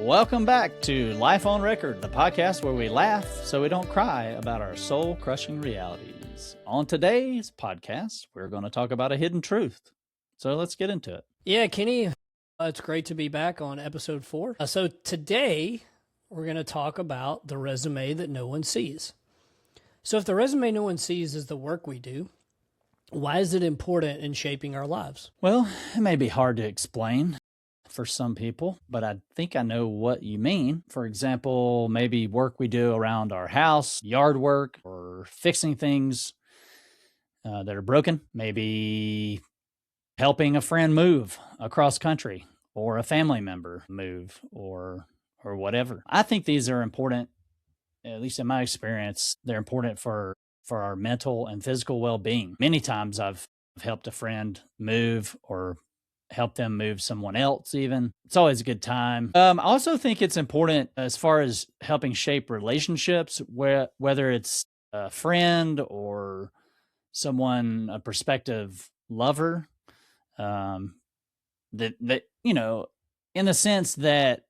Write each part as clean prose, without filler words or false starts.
Welcome back to Life on Record, the podcast where we laugh so we don't cry about our soul-crushing realities. On today's podcast, we're going to talk about a hidden truth. So let's get into it. Yeah, Kenny, it's great to be back on episode 4. So today, we're going to talk about the resume that no one sees. So if the resume no one sees is the work we do, why is it important in shaping our lives? Well, it may be hard to explain for some people, but I think I know what you mean. For example, maybe work we do around our house, yard work, or fixing things that are broken. Maybe helping a friend move across country, or a family member move, or whatever. I think these are important, at least in my experience. They're important for our mental and physical well-being. Many times I've helped a friend move or help them move someone else even. It's always a good time. I also think it's important as far as helping shape relationships, whether it's a friend or someone, a prospective lover, that in the sense that,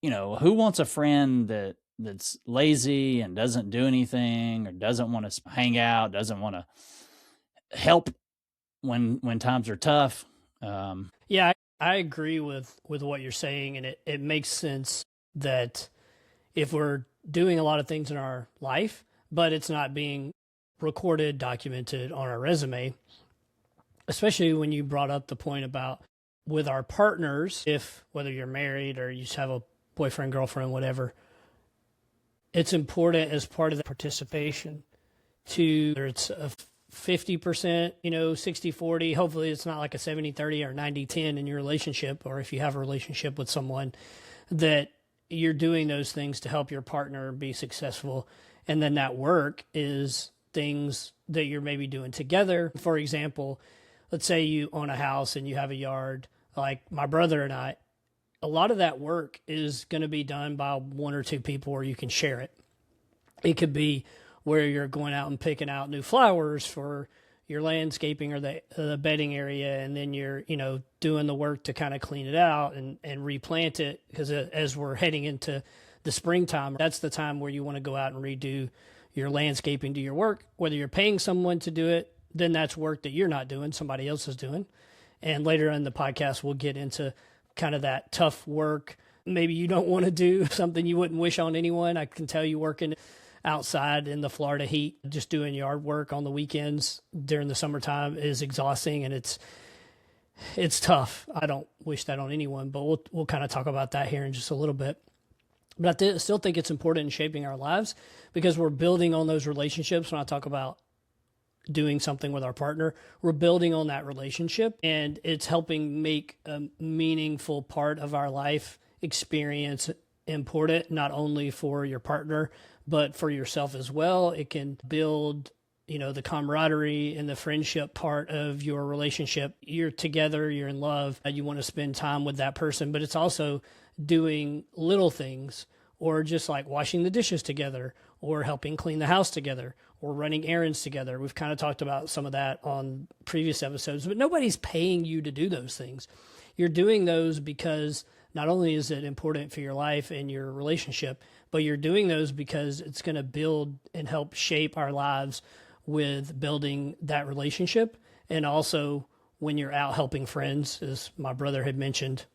who wants a friend that's lazy and doesn't do anything or doesn't want to hang out, doesn't want to help when times are tough. Yeah, I agree with what you're saying, and it makes sense that if we're doing a lot of things in our life, but it's not being recorded, documented on our resume, especially when you brought up the point about with our partners, whether you're married or you just have a boyfriend, girlfriend, whatever, it's important as part of the participation to, whether it's a 50%, 60-40, hopefully it's not like a 70-30 or 90-10 in your relationship, or if you have a relationship with someone, that you're doing those things to help your partner be successful. And then that work is things that you're maybe doing together. For example, let's say you own a house and you have a yard, like my brother and I, a lot of that work is going to be done by one or two people, or you can share it. It could be where you're going out and picking out new flowers for your landscaping or the bedding area, and then you're, doing the work to kind of clean it out and replant it, because as we're heading into the springtime, that's the time where you want to go out and redo your landscaping, do your work. Whether you're paying someone to do it, then that's work that you're not doing, somebody else is doing. And later in the podcast, we'll get into kind of that tough work. Maybe you don't want to do something you wouldn't wish on anyone. I can tell you working outside in the Florida heat, just doing yard work on the weekends during the summertime is exhausting, and it's tough. I don't wish that on anyone, but we'll kind of talk about that here in just a little bit. But I still think it's important in shaping our lives, because we're building on those relationships. When I talk about doing something with our partner, we're building on that relationship, and it's helping make a meaningful part of our life experience important, not only for your partner, but for yourself as well. It can build, the camaraderie and the friendship part of your relationship. You're together, you're in love, you want to spend time with that person, but it's also doing little things, or just like washing the dishes together, or helping clean the house together, or running errands together. We've kind of talked about some of that on previous episodes, but nobody's paying you to do those things. You're doing those because not only is it important for your life and your relationship, but you're doing those because it's going to build and help shape our lives with building that relationship. And also when you're out helping friends, as my brother had mentioned,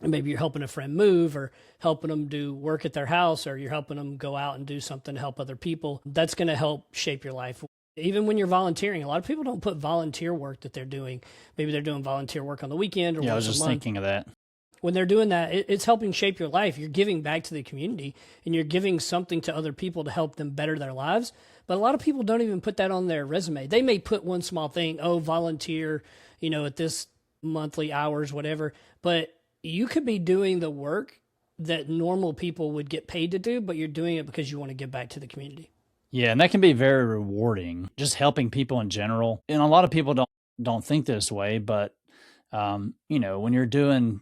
maybe you're helping a friend move, or helping them do work at their house, or you're helping them go out and do something to help other people. That's going to help shape your life. Even when you're volunteering, a lot of people don't put volunteer work that they're doing. Maybe they're doing volunteer work on the weekend or once a month. Yeah, I was just thinking of that. When they're doing that, it's helping shape your life. You're giving back to the community, and you're giving something to other people to help them better their lives. But a lot of people don't even put that on their resume. They may put one small thing, volunteer, at this monthly hours, whatever. But you could be doing the work that normal people would get paid to do, but you're doing it because you want to give back to the community. Yeah, and that can be very rewarding, just helping people in general. And a lot of people don't think this way, but when you're doing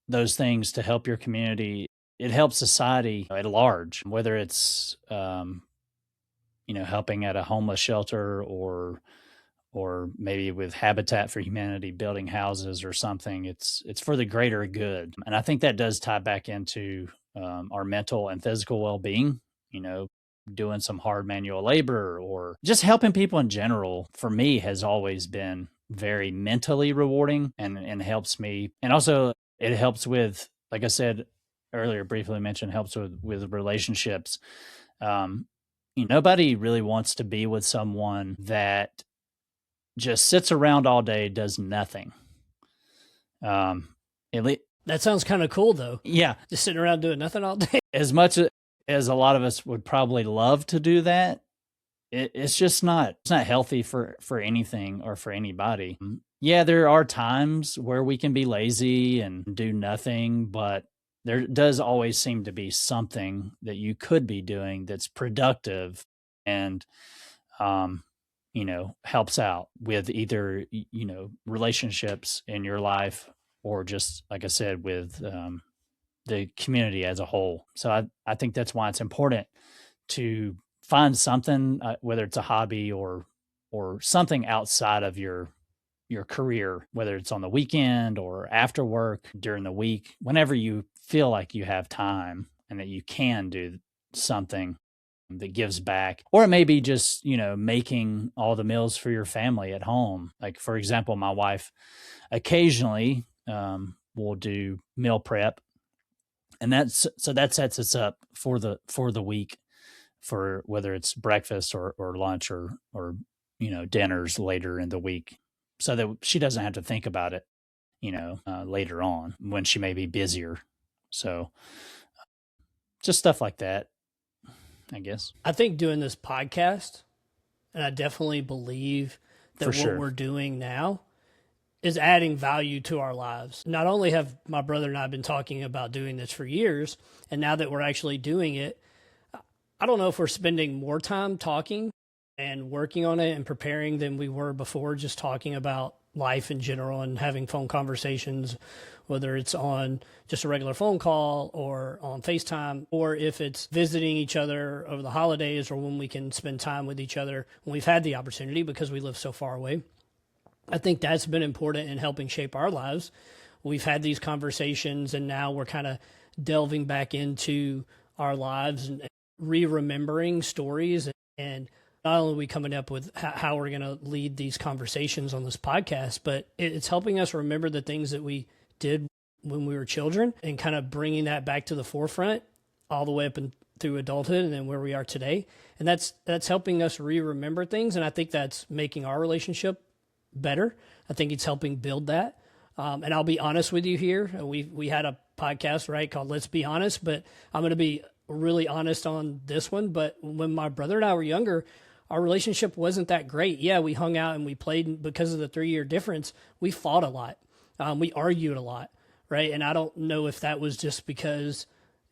those things to help your community, it helps society at large, whether it's helping at a homeless shelter, or or maybe with Habitat for Humanity building houses or something. It's for the greater good, and I think that does tie back into our mental and physical well being. You know, doing some hard manual labor or just helping people in general, for me, has always been very mentally rewarding, and helps me. And also, it helps with, like I said earlier, briefly mentioned, helps with relationships. Um, Nobody really wants to be with someone that just sits around all day, does nothing. At least, That sounds kind of cool, though. yeah, Just sitting around doing nothing all day. as much as a lot of us would probably love to do that, it's just not, it's not healthy for anything or for anybody. Yeah, there are times where we can be lazy and do nothing, but there does always seem to be something that you could be doing that's productive and um helps out with either relationships in your life, or just, like I said, with the community as a whole. So I think that's why it's important to find something, whether it's a hobby or something outside of your career, whether it's on the weekend or after work, during the week, whenever you feel like you have time and that you can do something that gives back. Or it may be just, making all the meals for your family at home. Like, for example, my wife occasionally will do meal prep, and that sets us up for the week, for whether it's breakfast or lunch or dinners later in the week, so that she doesn't have to think about it later on when she may be busier. So just stuff like that, I guess. I think doing this podcast, and I definitely believe that For what sure. we're doing now is adding value to our lives. Not only have my brother and I been talking about doing this for years, and now that we're actually doing it, I don't know if we're spending more time talking and working on it and preparing than we were before, just talking about life in general and having phone conversations, whether it's on just a regular phone call or on FaceTime, or if it's visiting each other over the holidays or when we can spend time with each other when we've had the opportunity because we live so far away. I think that's been important in helping shape our lives. We've had these conversations, and now we're kind of delving back into our lives and re-remembering stories. And not only are we coming up with how we're going to lead these conversations on this podcast, but it's helping us remember the things that we did when we were children and kind of bringing that back to the forefront all the way up and through adulthood and then where we are today. And that's helping us re-remember things. And I think that's making our relationship better. I think it's helping build that. And I'll be honest with you here. We had a podcast, right, called Let's Be Honest, but I'm going to be really honest on this one. But when my brother and I were younger, our relationship wasn't that great. Yeah, we hung out and we played. Because of the 3-year difference, we fought a lot. We argued a lot, right? And I don't know if that was just because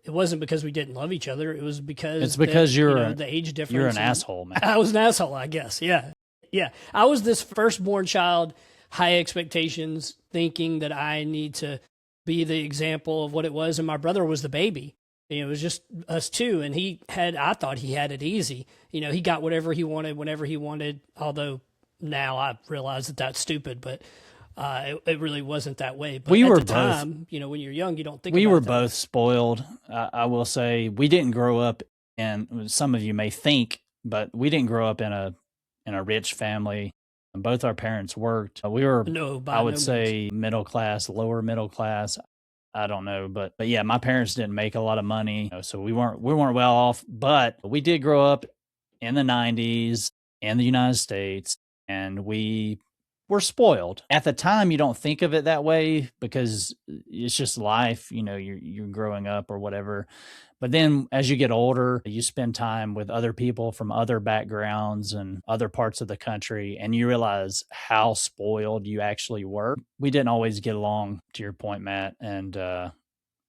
it wasn't because we didn't love each other. It was because It's because the age difference. You're an asshole, man. I was an asshole, I guess. Yeah. Yeah. I was this firstborn child, high expectations, thinking that I need to be the example of what it was. And my brother was the baby. It was just us two. And I thought he had it easy. He got whatever he wanted, whenever he wanted. Although now I realize that that's stupid, but it really wasn't that way. But We at were the both. time, when you're young, you don't think We about were it that way. both spoiled. I will say we didn't grow up, and some of you may think, but we didn't grow up in a rich family. Both our parents worked. We were, No, by I no would means. say, middle class, lower middle class. I don't know, but yeah, my parents didn't make a lot of money, so we weren't well off. But we did grow up in the '90s in the United States, and we were spoiled. At the time, you don't think of it that way because it's just life. You're growing up or whatever. But then as you get older, you spend time with other people from other backgrounds and other parts of the country, and you realize how spoiled you actually were. We didn't always get along, to your point, Matt. And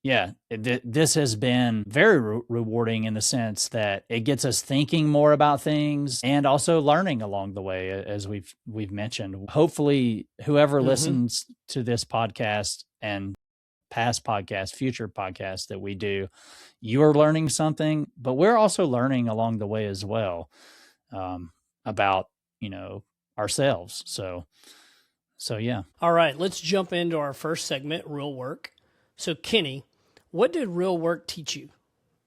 yeah, this has been very rewarding in the sense that it gets us thinking more about things and also learning along the way, as we've mentioned. Hopefully, whoever listens to this podcast and past podcasts, future podcasts that we do, you are learning something, but we're also learning along the way as well, about, ourselves. So yeah. All right, let's jump into our first segment, real work. So, Kenny, what did real work teach you?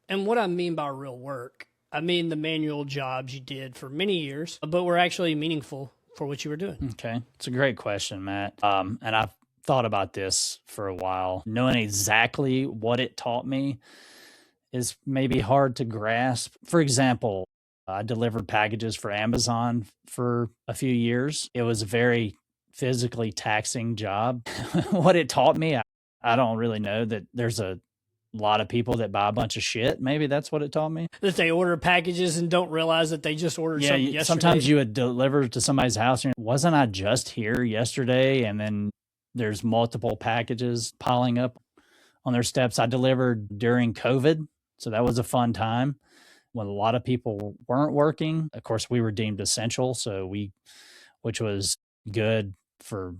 And what I mean by real work, I mean the manual jobs you did for many years, but were actually meaningful for what you were doing. Okay. It's a great question, Matt. And I've thought about this for a while. Knowing exactly what it taught me is maybe hard to grasp. For example, I delivered packages for Amazon for a few years. It was a very physically taxing job. What it taught me, I don't really know. That there's a lot of people that buy a bunch of shit. Maybe that's what it taught me. That they order packages and don't realize that they just ordered something yesterday. Sometimes you would deliver to somebody's house and wasn't I just here yesterday? And then there's multiple packages piling up on their steps. I delivered during COVID, so that was a fun time when a lot of people weren't working. Of course, we were deemed essential, which was good for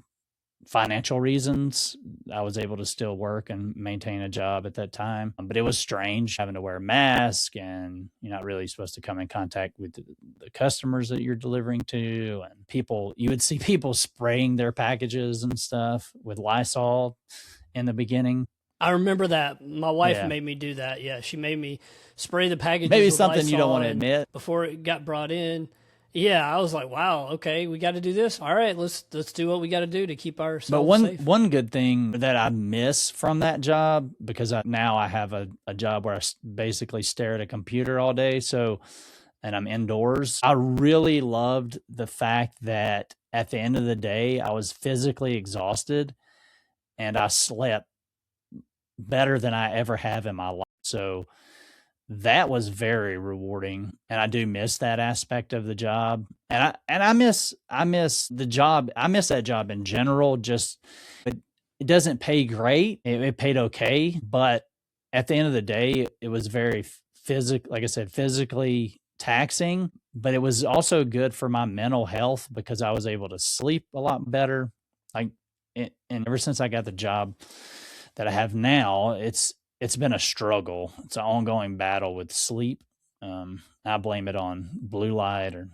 financial reasons. I was able to still work and maintain a job at that time, but it was strange having to wear a mask, and you're not really supposed to come in contact with the customers that you're delivering to, and you would see people spraying their packages and stuff with Lysol in the beginning. I remember that. My wife made me do that. Yeah, she made me spray the packages. Maybe with something Lysol you don't want to admit before it got brought in. Yeah, I was like, wow, okay, we got to do this. All right, let's do what we got to do to keep ourselves safe. But one good thing that I miss from that job, because now I have a job where I basically stare at a computer all day, and I'm indoors. I really loved the fact that at the end of the day, I was physically exhausted and I slept better than I ever have in my life. So that was very rewarding, and I do miss that aspect of the job. And I miss the job. I miss that job in general. Just it doesn't pay great. It paid okay, but at the end of the day, it was very like I said, physically taxing, but it was also good for my mental health because I was able to sleep a lot better. And ever since I got the job that I have now, it's been a struggle. It's an ongoing battle with sleep. I blame it on blue light or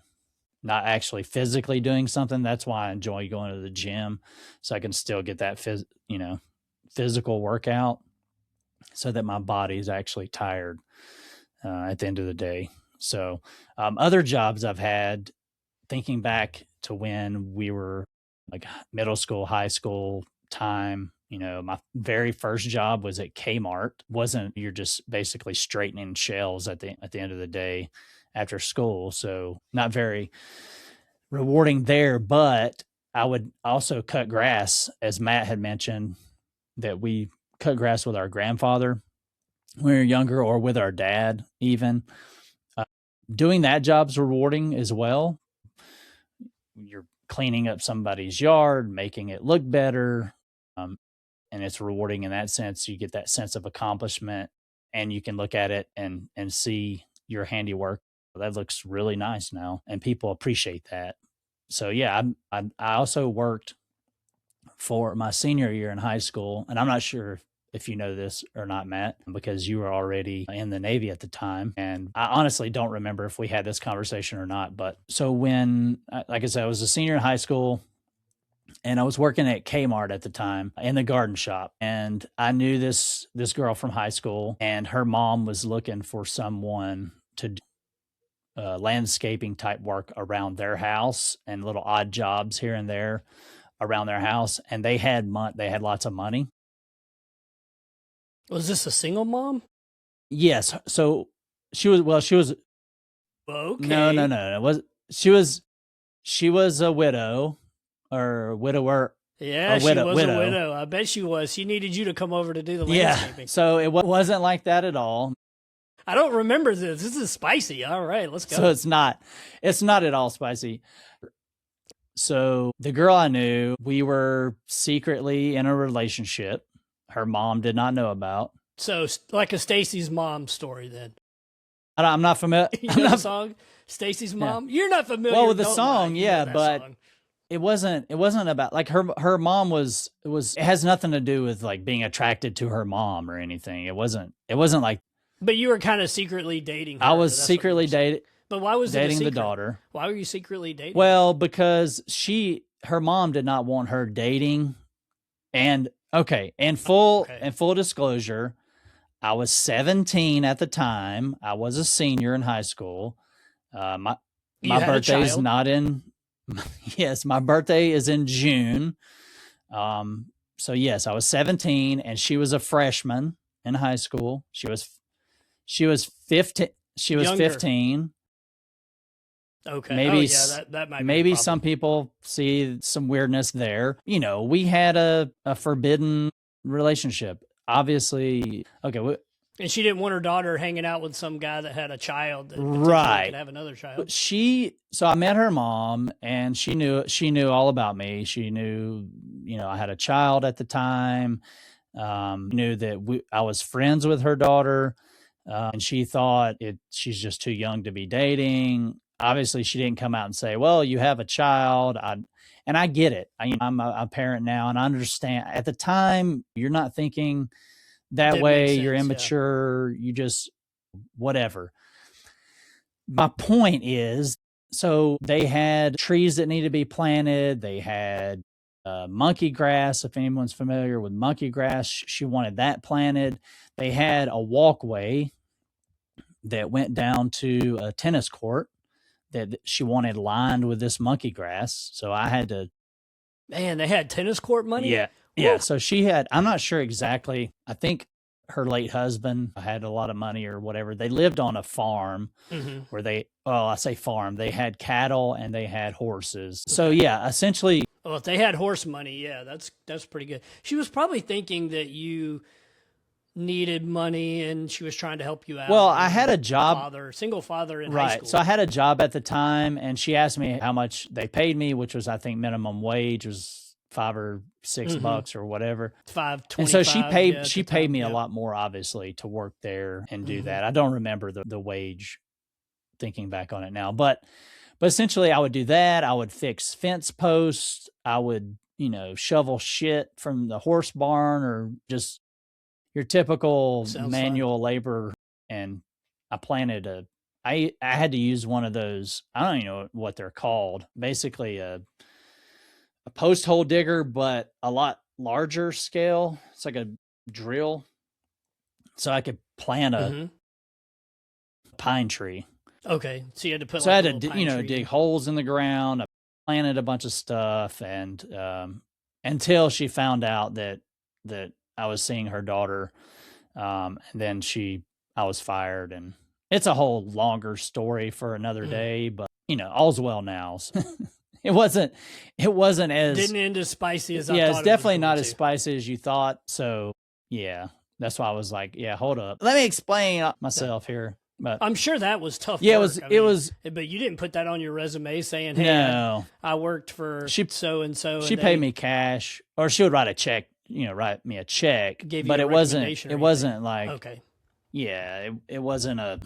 not actually physically doing something. That's why I enjoy going to the gym, so I can still get that physical workout, so that my body is actually tired at the end of the day. So other jobs I've had, thinking back to when we were like middle school, high school time, my very first job was at Kmart. You're just basically straightening shelves at the end of the day after school. So not very rewarding there, but I would also cut grass, as Matt had mentioned, that we cut grass with our grandfather when we were younger, or with our dad even. Doing that job's rewarding as well. You're cleaning up somebody's yard, making it look better. And it's rewarding in that sense. You get that sense of accomplishment, and you can look at it and see your handiwork. That looks really nice now, and people appreciate that. So yeah, I also worked for my senior year in high school, and I'm not sure if you know this or not, Matt, because you were already in the Navy at the time. And I honestly don't remember if we had this conversation or not. But so when, like I said, I was a senior in high school, and I was working at Kmart at the time in the garden shop. And I knew this girl from high school, and her mom was looking for someone to do landscaping type work around their house and little odd jobs here and there around their house. And they had lots of money. Was this a single mom? Yes. So she was okay. No. She was a widow. Or widower. Yeah, she was a widow. I bet she was. She needed you to come over to do the landscaping. Yeah, so it wasn't like that at all. I don't remember this. This is spicy. All right, let's go. So it's not at all spicy. So the girl I knew, we were secretly in a relationship. Her mom did not know about. So like a Stacy's mom story then. I'm not familiar. You know the song, Stacy's Mom? Yeah. You're not familiar. Well, with the song, yeah, but song. It wasn't about like her mom was it has nothing to do with like being attracted to her mom or anything. It wasn't like. But you were kind of secretly dating her. I was secretly dating. But why was it a dating the secret? daughter. Why were you secretly dating? Well, because her mom did not want her dating. And okay, full disclosure, I was 17 at the time. I was a senior in high school. My birthday is not in. Yes, my birthday is in June. So yes, I was 17, and she was a freshman in high school. She was 15. She was Younger. 15. Okay. Maybe that might be maybe some people see some weirdness there. You know, we had a forbidden relationship. Obviously, okay. And she didn't want her daughter hanging out with some guy that had a child that right could have another child. So I met her mom, and she knew all about me. She knew, I had a child at the time. Knew that I was friends with her daughter, and she thought she's just too young to be dating. Obviously, she didn't come out and say, "Well, you have a child." And I get it. I'm a parent now, and I understand. At the time, you're not thinking that way. You're immature. Yeah. You just whatever. My point is, so they had trees that needed to be planted. They had monkey grass. If anyone's familiar with monkey grass, she wanted that planted. They had a walkway that went down to a tennis court that she wanted lined with this monkey grass. So I had to. Man, they had tennis court money? Yeah. Woo. Yeah. So she had, I'm not sure exactly. I think her late husband had a lot of money or whatever. They lived on a farm where I say farm, they had cattle and they had horses. Okay. So yeah, essentially. Well, if they had horse money, yeah, that's pretty good. She was probably thinking that you needed money and she was trying to help you out. Well, I had a job. Single father in high school. So I had a job at the time, and she asked me how much they paid me, which was, I think, minimum wage was $5 or $6 or whatever. $5.25. And so she paid me a lot more, obviously, to work there and do that. I don't remember the wage, thinking back on it now, but essentially I would do that. I would fix fence posts. I would, shovel shit from the horse barn, or just your typical manual labor. And I planted I had to use one of those, I don't even know what they're called, basically a post hole digger, but a lot larger scale. It's like a drill. So I could plant a pine tree. Okay. So you had to put I had to, dig holes in the ground. I planted a bunch of stuff, and until she found out that I was seeing her daughter, and then I was fired, and it's a whole longer story for another day, but all's well now. So it wasn't as didn't end as spicy as I thought. Yeah, it's definitely not as spicy as you thought. So yeah, that's why I was like, yeah, hold up, let me explain myself here. But I'm sure that was tough. Yeah, work. it was. But you didn't put that on your resume saying, "Hey, no, I worked for so and so." She paid me cash, or she would write a check. Write me a check. But it wasn't like, okay. Yeah, it wasn't a.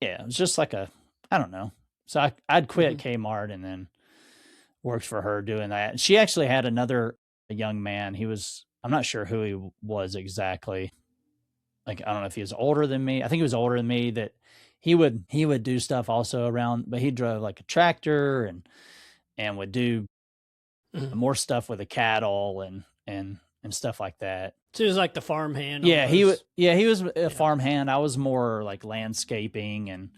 Yeah, it was just like a, I don't know. So I'd quit Kmart and then worked for her doing that. She actually had a young man. I'm not sure who he was exactly. Like, I don't know if he was older than me. I think he was older than me. That he would do stuff also around, but he drove like a tractor and would do more stuff with the cattle and stuff like that. So he was like the farm hand. Yeah, he was a farm hand. I was more like landscaping and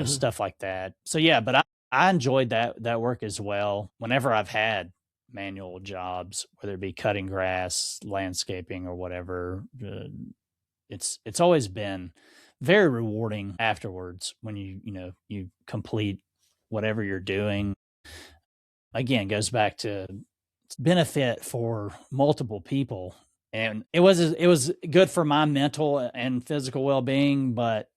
stuff like that. So yeah, but I enjoyed that work as well. Whenever I've had manual jobs, whether it be cutting grass, landscaping, or whatever, it's always been very rewarding afterwards when you complete whatever you're doing. Again, goes back to benefit for multiple people, and it was good for my mental and physical well-being. But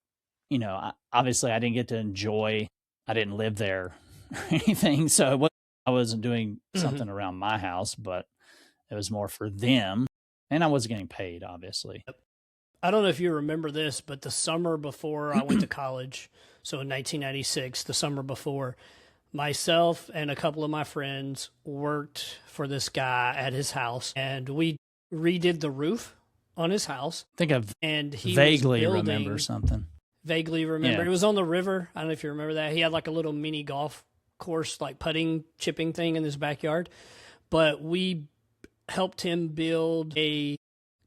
obviously I didn't get to enjoy. I didn't live there or anything, so I wasn't doing something around my house, but it was more for them, and I wasn't getting paid, obviously. I don't know if you remember this, but the summer before I went to college, so in 1996, the summer before, myself and a couple of my friends worked for this guy at his house, and we redid the roof on his house. I think I vaguely remember something. vaguely remember. Yeah. It was on the river. I don't know if you remember that. He had like a little mini golf course, like putting chipping thing in his backyard. But we helped him build a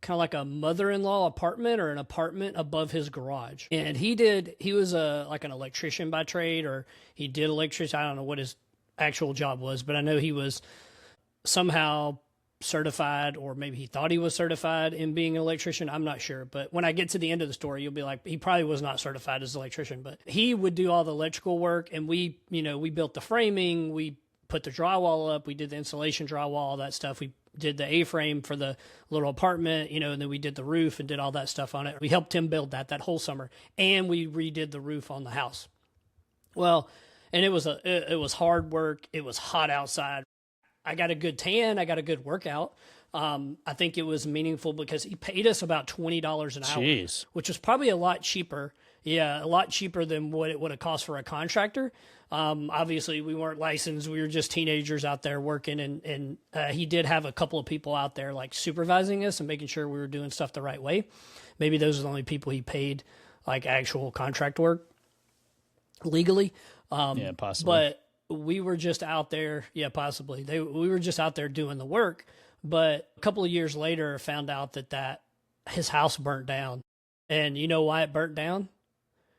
kind of like a mother-in-law apartment or an apartment above his garage. And he was a like an electrician by trade, or he did electrician. I don't know what his actual job was, but I know he was somehow certified, or maybe he thought he was certified in being an electrician. I'm not sure. But when I get to the end of the story, you'll be like, he probably was not certified as an electrician, but he would do all the electrical work. And we built the framing, we put the drywall up, we did the insulation drywall, all that stuff. We did the A-frame for the little apartment, and then we did the roof and did all that stuff on it. We helped him build that whole summer, and we redid the roof on the house. Well, and it was hard work. It was hot outside. I got a good tan. I got a good workout. I think it was meaningful because he paid us about $20 an hour, Jeez. which was probably a lot cheaper. Yeah, a lot cheaper than what it would have cost for a contractor. Obviously, we weren't licensed. We were just teenagers out there working, and he did have a couple of people out there like supervising us and making sure we were doing stuff the right way. Maybe those are the only people he paid like actual contract work legally. Yeah, possibly. But we were just out there. Yeah, possibly. We were just out there doing the work. But a couple of years later, found out that his house burnt down. And you know why it burnt down?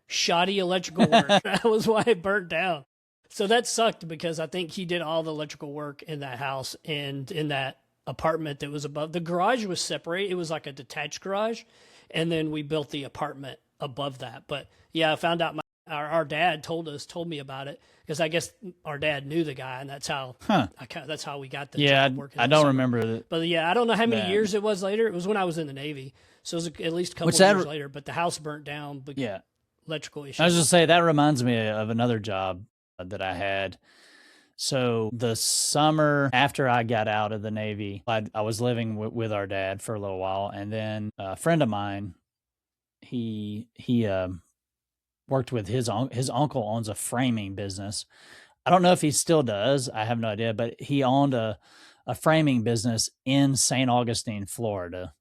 Shoddy electrical work. That was why it burnt down. So that sucked because I think he did all the electrical work in that house and in that apartment that was above. The garage was separate. It was like a detached garage. And then we built the apartment above that. But yeah, I found out our dad told me about it because I guess our dad knew the guy, and that's how that's how we got the job working. I don't remember that. But yeah, I don't know how many years it was later. It was when I was in the Navy, so it was at least a couple of years later. But the house burnt down. Yeah, electrical issues. I was just say that reminds me of another job that I had. So the summer after I got out of the Navy, I was living with our dad for a little while, and then a friend of mine, he worked with his uncle owns a framing business. I don't know if he still does. I have no idea, but he owned a framing business in St. Augustine, Florida.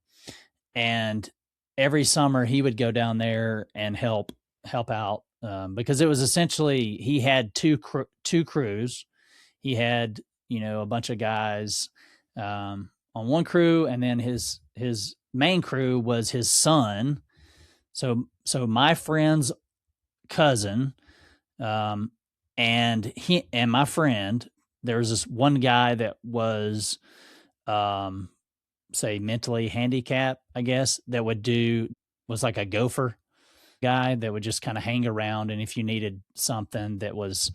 And every summer he would go down there and help out because it was essentially he had two crews. He had a bunch of guys on one crew, and then his main crew was his son. So my friend's cousin, and he and my friend, there was this one guy that was say mentally handicapped, I guess, that was like a gopher guy that would just kind of hang around, and if you needed something that was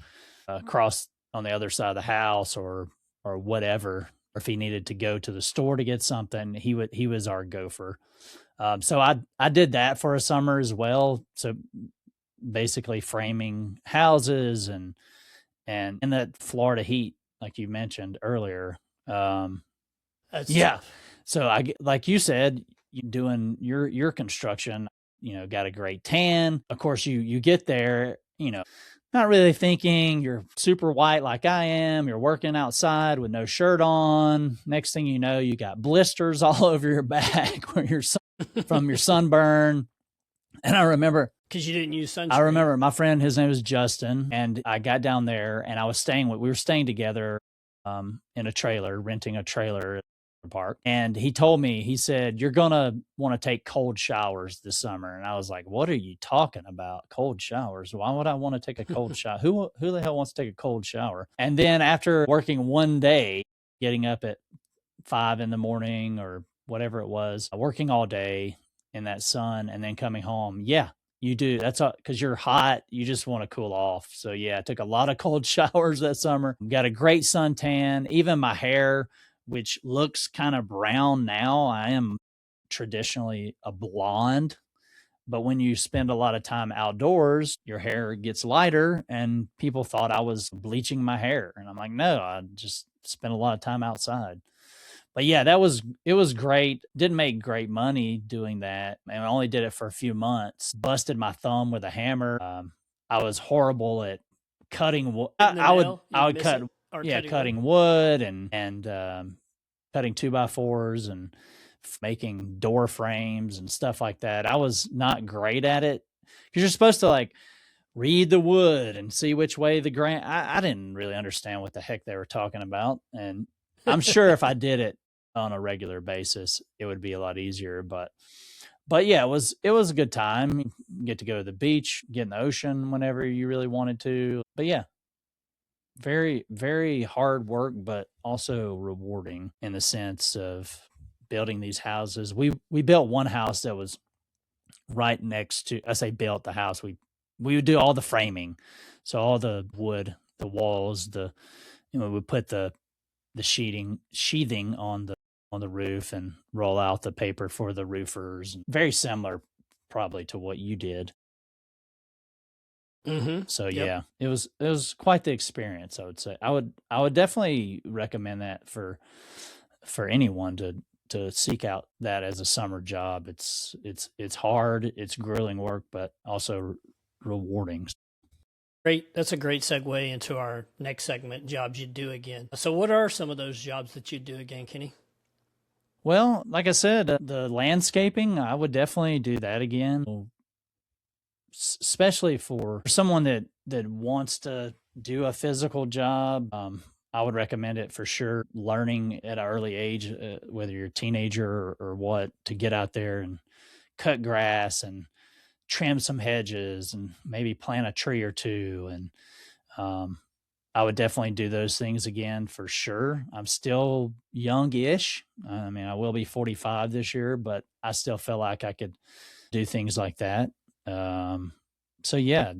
across on the other side of the house or whatever, or if he needed to go to the store to get something, he was our gopher. So I did that for a summer as well. So basically framing houses and in that Florida heat, like you mentioned earlier. Yeah. Tough. So like you said, you doing your construction, got a great tan. Of course, you get there, not really thinking you're super white like I am. You're working outside with no shirt on. Next thing you know, you got blisters all over your back where from your sunburn. And I remember because you didn't use sunscreen. I remember my friend, his name was Justin, and I got down there and we were staying together in a trailer, renting a trailer at the park. And he told me, he said, "You're going to want to take cold showers this summer." And I was like, "What are you talking about? Cold showers? Why would I want to take a cold shower? Who the hell wants to take a cold shower?" And then after working one day, getting up at 5 a.m. or whatever it was, working all day in that sun and then coming home. Yeah, you do. That's because you're hot. You just want to cool off. So yeah, I took a lot of cold showers that summer. Got a great suntan. Even my hair, which looks kind of brown now, I am traditionally a blonde. But when you spend a lot of time outdoors, your hair gets lighter, and people thought I was bleaching my hair. And I'm like, no, I just spent a lot of time outside. But yeah, it was great. Didn't make great money doing that. And I only did it for a few months. Busted my thumb with a hammer. I was horrible at cutting wood. I would cut, cutting wood and cutting 2x4s and making door frames and stuff like that. I was not great at it. because you're supposed to like read the wood and see which way the grain. I didn't really understand what the heck they were talking about, and I'm sure if I did it on a regular basis, it would be a lot easier. But yeah, it was a good time. You get to go to the beach, get in the ocean whenever you really wanted to. But yeah, very very hard work, but also rewarding in the sense of building these houses. We built one house that was right next to. I say built the house. We would do all the framing, so all the wood, the walls, we put the sheathing on the roof and roll out the paper for the roofers. Very similar, probably, to what you did. So Yep. yeah, it was quite the experience. I would say I would definitely recommend that for anyone to seek out that as a summer job. It's hard, it's grueling work, but also rewarding. Great. That's a great segue into our next segment, jobs you'd do again. So, what are some of those jobs that you'd do again, Kenny? Well, like I said, the landscaping, I would definitely do that again, especially for someone that wants to do a physical job. I would recommend it for sure. Learning at an early age, whether you're a teenager or what, to get out there and cut grass and trim some hedges and maybe plant a tree or two. And I would definitely do those things again for sure. I'm still young-ish. I mean, I will be 45 this year, but I still feel like I could do things like that. So yeah.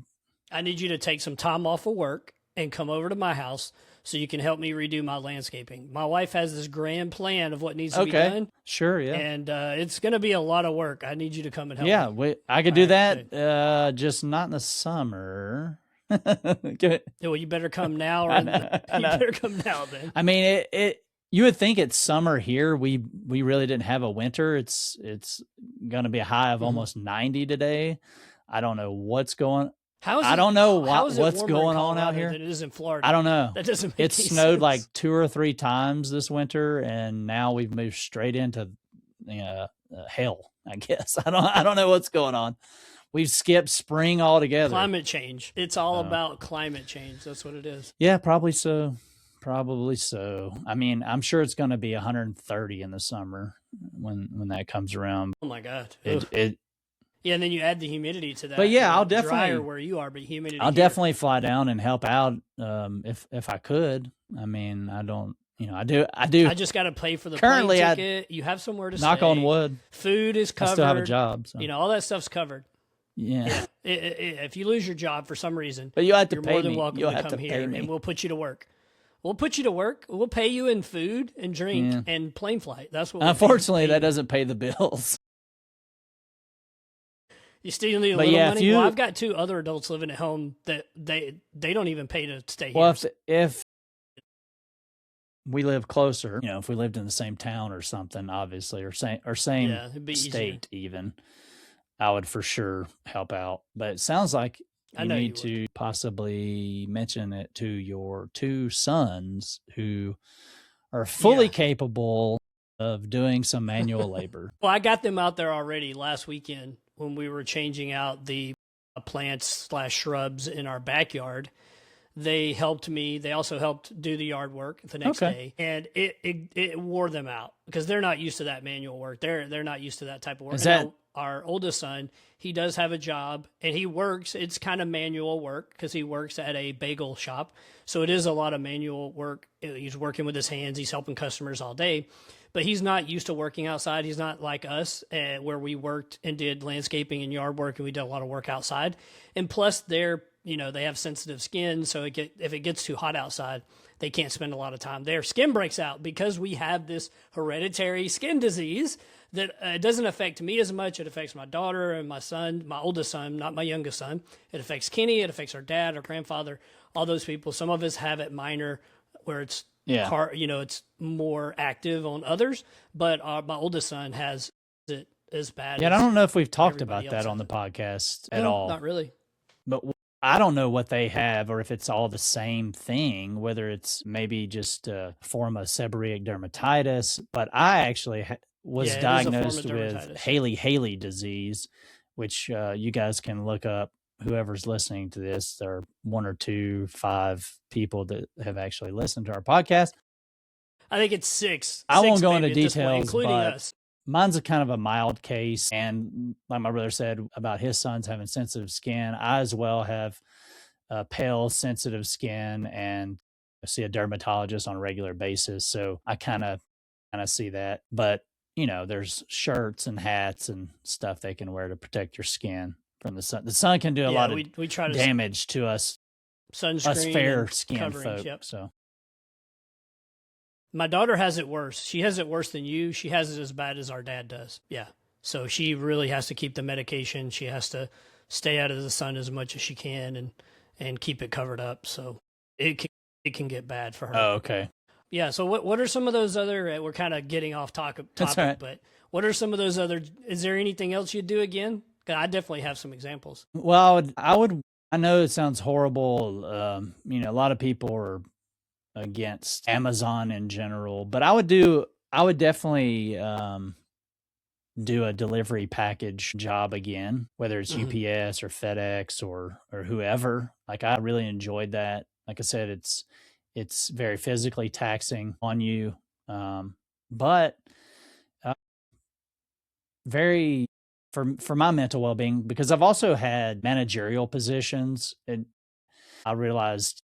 I need you to take some time off of work and come over to my house so you can help me redo my landscaping. My wife has this grand plan of what needs to be done. Sure, yeah. And it's going to be a lot of work. I need you to come and help me. Yeah, I could do that, just not in the summer. Well, you better come now, or you better come now then. I mean, you would think it's summer here. We really didn't have a winter. It's going to be a high of almost 90 today. I don't know what's going. I don't know what's going on out here. Than it is in Florida. I don't know. That doesn't make It any snowed sense. like 2 or 3 times this winter, and now we've moved straight into hell, I guess. I don't know what's going on. We've skipped spring altogether. Climate change. It's all about climate change. That's what it is. Yeah, probably so. Probably so. I mean, I'm sure it's going to be 130 in the summer when that comes around. Oh my God. Yeah, and then you add the humidity to that. But yeah, I'll drier definitely where you are, but humidity. I'll definitely fly down and help out if I could. I mean, I don't. I do. I just got to pay for the currently plane ticket. You have somewhere to knock stay. on wood. Food is covered. I still have a job. So. All that stuff's covered. Yeah. If you lose your job for some reason, but you have to you're pay more than me. welcome to come here, and we'll put you to work. We'll put you to work. We'll pay you in food and drink and plane flight. That's what. Unfortunately, that doesn't pay the bills. You still need a little money. Well, I've got 2 other adults living at home that they don't even pay to stay here. Well, if we live closer, if we lived in the same town or something, obviously, or same state even, I would for sure help out. But it sounds like you need to possibly mention it to your 2 sons who are fully capable of doing some manual labor. Well, I got them out there already last weekend when we were changing out the plants/shrubs in our backyard. They helped me. They also helped do the yard work the next day, and it wore them out because they're not used to that manual work. They're not used to that type of work. Our oldest son, he does have a job and he works. It's kind of manual work because he works at a bagel shop. So it is a lot of manual work. He's working with his hands. He's helping customers all day, but he's not used to working outside. He's not like us where we worked and did landscaping and yard work and we did a lot of work outside. And plus they have sensitive skin. So if it gets too hot outside, they can't spend a lot of time. Their skin breaks out because we have this hereditary skin disease that doesn't affect me as much. It affects my daughter and my son, my oldest son, not my youngest son. It affects Kenny. It affects our dad, our grandfather, all those people. Some of us have it minor where it's it's more active on others. But my oldest son has it as bad. Yeah, I don't know if we've talked about that on the podcast at all. Not really. But I don't know what they have or if it's all the same thing, whether it's maybe just a form of seborrheic dermatitis. But I actually was diagnosed with Haley disease, which you guys can look up. Whoever's listening to this, there are 1 or 2, 5 people that have actually listened to our podcast. I think it's 6. I won't go maybe into at this point, details, including but us. mine's a kind of a mild case. And like my brother said about his sons having sensitive skin, I as well have pale, sensitive skin, and I see a dermatologist on a regular basis. So I kind of see that. But there's shirts and hats and stuff they can wear to protect your skin from the sun. The sun can do a lot of we try to damage to us sunscreen, fair skinned coverings, folk. yep. So my daughter has it worse. She has it worse than you. She has it as bad as our dad does. Yeah. So she really has to keep the medication. She has to stay out of the sun as much as she can and keep it covered up. So it can get bad for her. Oh, okay. Yeah. So what are some of those other? We're kind of getting off topic, right. But what are some of those other? Is there anything else you'd do again? I definitely have some examples. Well, I know it sounds horrible. A lot of people are against Amazon in general, but I would definitely do a delivery package job again, whether it's UPS or FedEx or whoever. Like, I really enjoyed that. Like I said, it's very physically taxing on you, but very for my mental well-being, because I've also had managerial positions, and I realized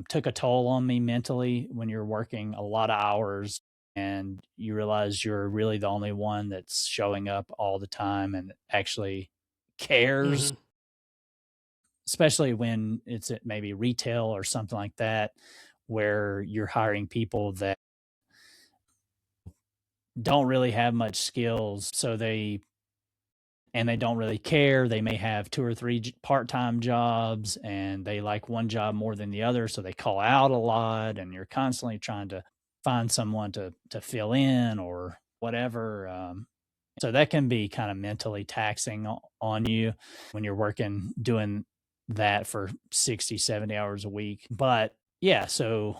took a toll on me mentally when you're working a lot of hours and you realize you're really the only one that's showing up all the time and actually cares, especially when it's at maybe retail or something like that, where you're hiring people that don't really have much skills. So they don't really care. They may have 2 or 3 part-time jobs and they like one job more than the other. So they call out a lot and you're constantly trying to find someone to fill in or whatever. So that can be kind of mentally taxing on you when you're doing that for 60, 70 hours a week. But yeah, so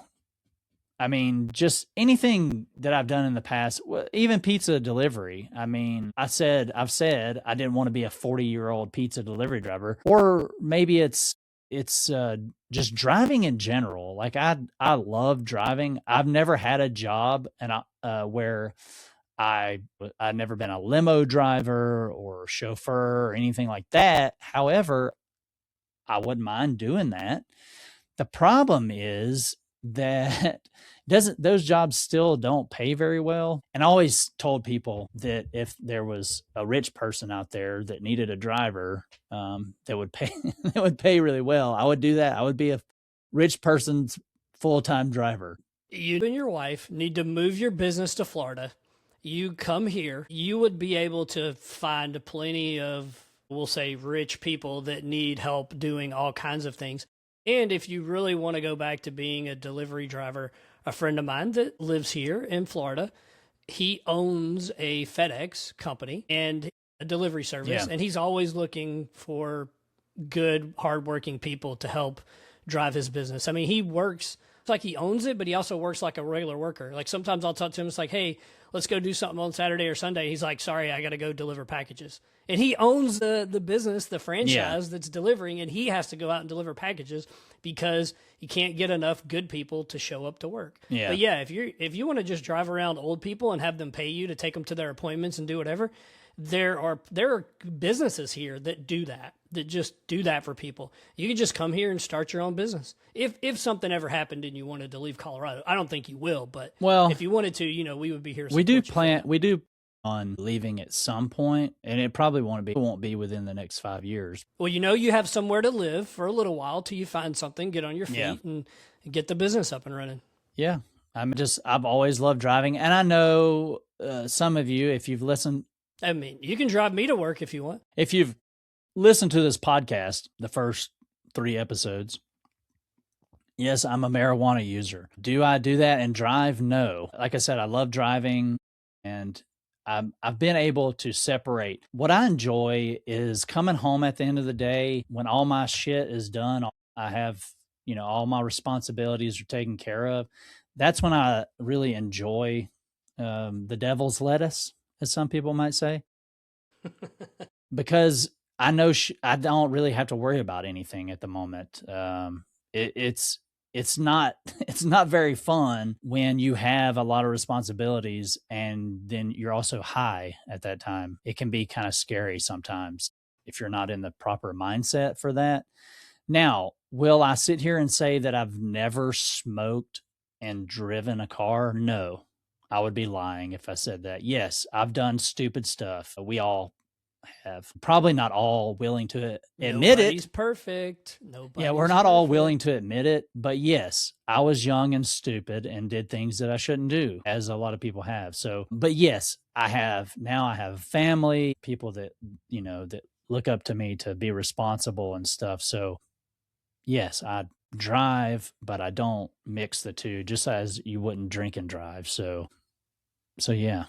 I mean, just anything that I've done in the past, even pizza delivery. I mean, I've said I didn't want to be a 40-year-old pizza delivery driver, or maybe it's just driving in general. Like I love driving. I've never had a job where I'd never been a limo driver or chauffeur or anything like that. However, I wouldn't mind doing that. The problem is that those jobs still don't pay very well. And I always told people that if there was a rich person out there that needed a driver that would pay that would pay really well, I would do that. I would be a rich person's full-time driver. You and your wife need to move your business to Florida. You come here, you would be able to find plenty of, we'll say, rich people that need help doing all kinds of things. And if you really want to go back to being a delivery driver, a friend of mine that lives here in Florida, he owns a FedEx company and a delivery service, and he's always looking for good, hardworking people to help drive his business. I mean, he works, it's like he owns it, but he also works like a regular worker. Like sometimes I'll talk to him, it's like, hey, let's go do something on Saturday or Sunday. He's like, sorry, I got to go deliver packages. And he owns the business, the franchise that's delivering, and he has to go out and deliver packages because he can't get enough good people to show up to work. Yeah. But yeah, if you want to just drive around old people and have them pay you to take them to their appointments and do whatever, there are businesses here that do that just do that for people. You can just come here and start your own business. If something ever happened and you wanted to leave Colorado, I don't think you will, but if you wanted to, we would be here. We do plan on leaving at some point, and it probably won't be within the next 5 years. Well, you have somewhere to live for a little while till you find something, get on your feet and get the business up and running. Yeah. I've always loved driving. And I know some of you, if you've listened, I mean, you can drive me to work if you want. If you've listened to this podcast, the first 3 episodes, yes, I'm a marijuana user. Do I do that and drive? No. Like I said, I love driving, and I've been able to separate. What I enjoy is coming home at the end of the day when all my shit is done. I have, all my responsibilities are taken care of. That's when I really enjoy the devil's lettuce, as some people might say. Because I know I don't really have to worry about anything at the moment. It's not it's not very fun when you have a lot of responsibilities and then you're also high at that time. It can be kind of scary sometimes if you're not in the proper mindset for that. Now, will I sit here and say that I've never smoked and driven a car? No. I would be lying if I said that. Yes, I've done stupid stuff. We all have. Probably not all willing to admit Nobody's it. perfect. Yeah, we're Nobody's not all perfect. willing to admit it, but yes, I was young and stupid and did things that I shouldn't do, as a lot of people have. So, but yes, I have family, people that, that look up to me to be responsible and stuff. So, yes, I drive, but I don't mix the two, just as you wouldn't drink and drive. So yeah.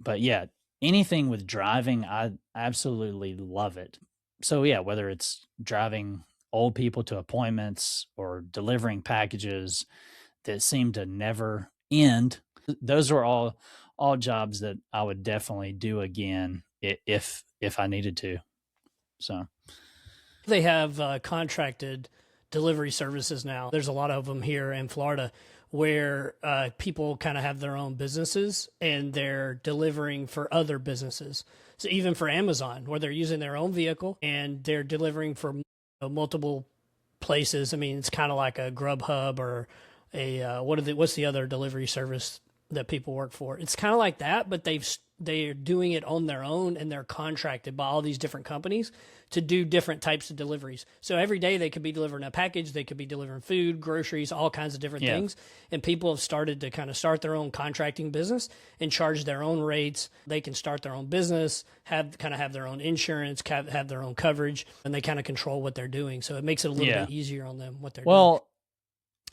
But yeah, anything with driving, I absolutely love it. So yeah, whether it's driving old people to appointments or delivering packages that seem to never end, those are all jobs that I would definitely do again if I needed to. So They have contracted delivery services now. There's a lot of them here in Florida where people kind of have their own businesses and they're delivering for other businesses. So even for Amazon, where they're using their own vehicle and they're delivering for multiple places. I mean, it's kind of like a Grubhub or a what's the other delivery service that people work for? It's kind of like that, but they're doing it on their own and they're contracted by all these different companies to do different types of deliveries. So every day they could be delivering a package, they could be delivering food, groceries, all kinds of different things. And people have started to kind of start their own contracting business and charge their own rates. They can start their own business, have their own insurance, have their own coverage, and they kind of control what they're doing. So it makes it a little bit easier on them what they're doing. well,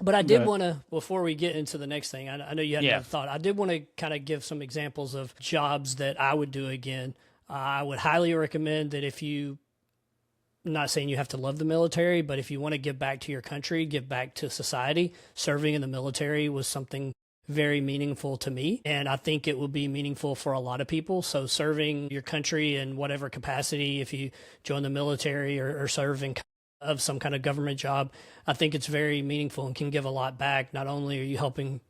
But I did want to, before we get into the next thing, I know you had another thought. I did want to kind of give some examples of jobs that I would do again. I would highly recommend that if you, I'm not saying you have to love the military, but if you want to give back to your country, give back to society, serving in the military was something very meaningful to me. And I think it will be meaningful for a lot of people. So serving your country in whatever capacity, if you join the military or serve in of some kind of government job, I think it's very meaningful and can give a lot back. Not only are you helping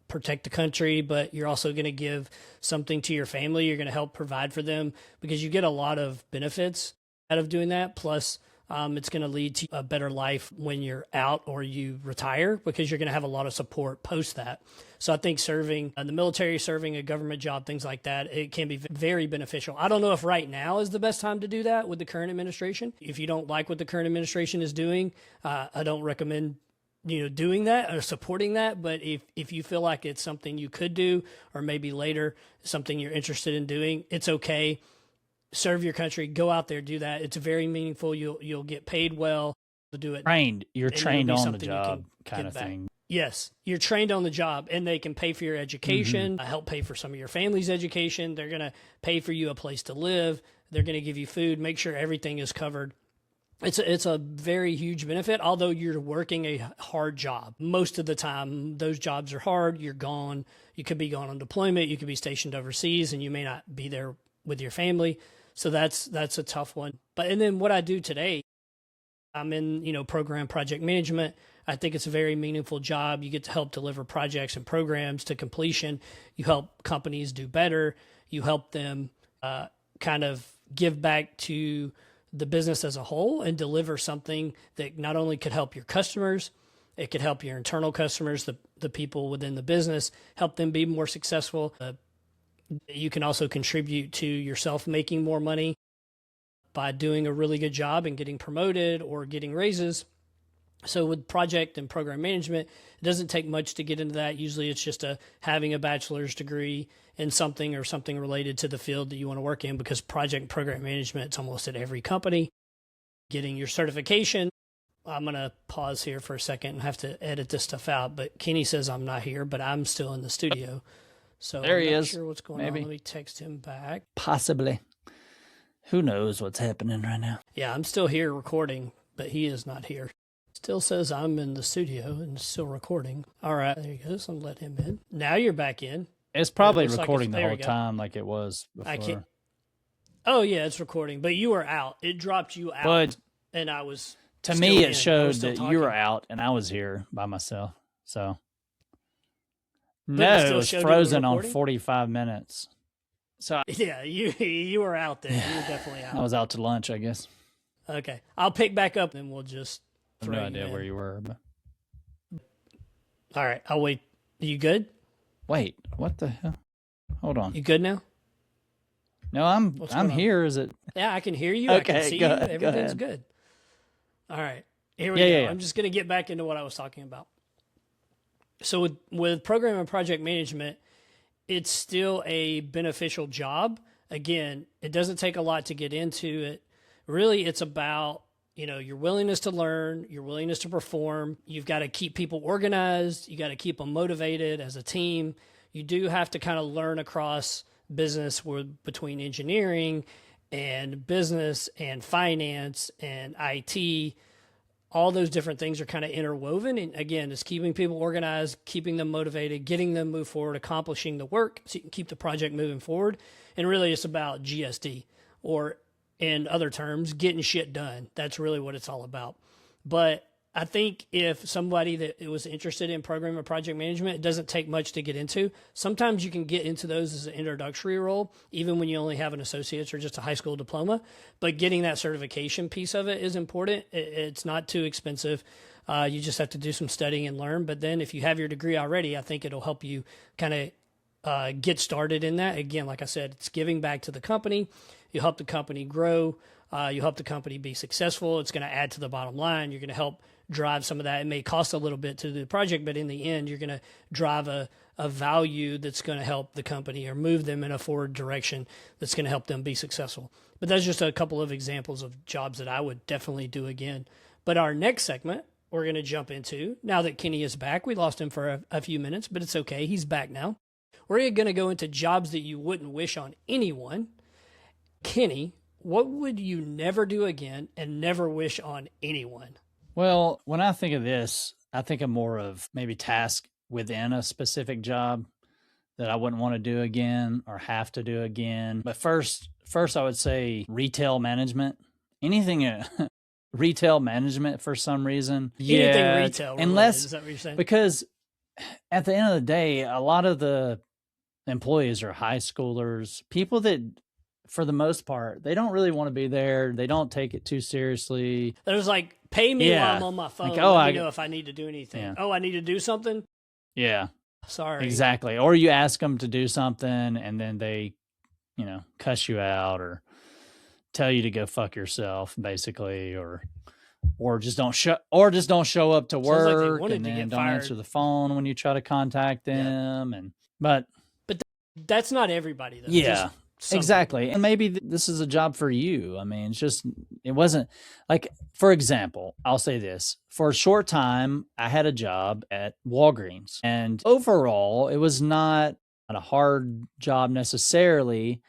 protect the country, but you're also going to give something to your family. You're going to help provide for them because you get a lot of benefits out of doing that. Plus, it's going to lead to a better life when you're out or you retire because you're going to have a lot of support post that. So I think serving in the military, serving a government job, things like that, it can be very beneficial. I don't know if right now is the best time to do that with the current administration. If you don't like what the current administration is doing, I don't recommend doing that or supporting that. But if you feel like it's something you could do, or maybe later something you're interested in doing, it's okay. Serve your country, go out there, do that. It's very meaningful. You'll get paid well to do it. You're trained on the job kind of thing. Yes, you're trained on the job, and they can pay for your education, help pay for some of your family's education. They're going to pay for you a place to live. They're going to give you food, make sure everything is covered. It's a very huge benefit, although you're working a hard job. Most of the time, those jobs are hard. You're gone. You could be gone on deployment. You could be stationed overseas, and you may not be there with your family. So that's a tough one. And then what I do today, I'm in, program project management. I think it's a very meaningful job. You get to help deliver projects and programs to completion. You help companies do better. You help them kind of give back to the business as a whole and deliver something that not only could help your customers, it could help your internal customers, the people within the business, help them be more successful. You can also contribute to yourself making more money by doing a really good job and getting promoted or getting raises. So with project and program management, it doesn't take much to get into that. Usually it's just having a bachelor's degree in something or something related to the field that you want to work in, because project and program management, it's almost at every company. Getting your certification. I'm going to pause here for a second and have to edit this stuff out, but Kenny says I'm not here, but I'm still in the studio. So there I'm he not is. sure what's going on. Let me text him back. Possibly. Who knows what's happening right now? Yeah, I'm still here recording, but he is not here. Still says I'm in the studio and still recording. All right, there he goes. I'm let him in. Now you're back in. It's probably recording the whole time like it was before. Oh yeah, it's recording, but you were out. It dropped you out, But and I was to still me, it in. I showed was still that you were talking, out and I was here by myself. So, but it no, it still was showed it was frozen on recording. 45 minutes. So, Yeah, you were out then. You were yeah, definitely I out. was out to lunch, I guess. Okay, I'll pick back up, and we'll just I have throw no you idea where in. you were. But All right, I'll wait. You good? wait, what the hell? Hold on. You good now? No, I'm What's I'm going on? here. Is it Yeah, I can hear you. I can okay? see Go you. ahead. Go Everything's ahead. good. All right, here we Yeah, yeah, go. yeah. I'm just gonna get back into what I was talking about. So with program and project management, it's still a beneficial job. Again, it doesn't take a lot to get into it. Really, it's about your willingness to learn, your willingness to perform. You've got to keep people organized. You got to keep them motivated as a team. You do have to kind of learn across business between engineering and business and finance and IT. All those different things are kind of interwoven. And again, it's keeping people organized, keeping them motivated, getting them move forward, accomplishing the work so you can keep the project moving forward. And really, it's about GSD, or in other terms, getting shit done. That's really what it's all about. But I think if somebody that was interested in program or project management, it doesn't take much to get into. Sometimes you can get into those as an introductory role, even when you only have an associate's or just a high school diploma. But getting that certification piece of it is important. It's not too expensive. You just have to do some studying and learn. But then if you have your degree already, I think it'll help you kind of get started in that. Again, like I said, it's giving back to the company. You help the company grow. You help the company be successful. It's going to add to the bottom line. You're going to help drive some of that. It may cost a little bit to do the project, but in the end, you're going to drive a value that's going to help the company or move them in a forward direction that's going to help them be successful. But that's just a couple of examples of jobs that I would definitely do again. But our next segment, we're going to jump into, now that Kenny is back. We lost him for a few minutes, but it's okay. He's back now. We're going to go into jobs that you wouldn't wish on anyone. Kenny, what would you never do again and never wish on anyone? Well, when I think of this, I think of more of maybe task within a specific job that I wouldn't want to do again or have to do again. But first I would say retail management. Anything retail management for some reason. Anything Yeah, retail related, unless is that what you're saying? because at the end of the day, a lot of the employees are high schoolers, people that for the most part, they don't really want to be there. They don't take it too seriously. There's like, pay me while Yeah. I'm on my phone. Like, oh, Let me know if I need to do anything. Yeah. Oh, I need to do something? Yeah, Sorry. exactly. Or you ask them to do something and then they, cuss you out or tell you to go fuck yourself, basically, or just don't show up to Sounds like they work wanted and to then get don't fired. answer the phone when you try to contact them. But That's not everybody, though. yeah, Just some exactly. And maybe this is a job for you. I mean, it wasn't like, for example, I'll say this. For a short time, I had a job at Walgreens, and overall, it was not a hard job necessarily.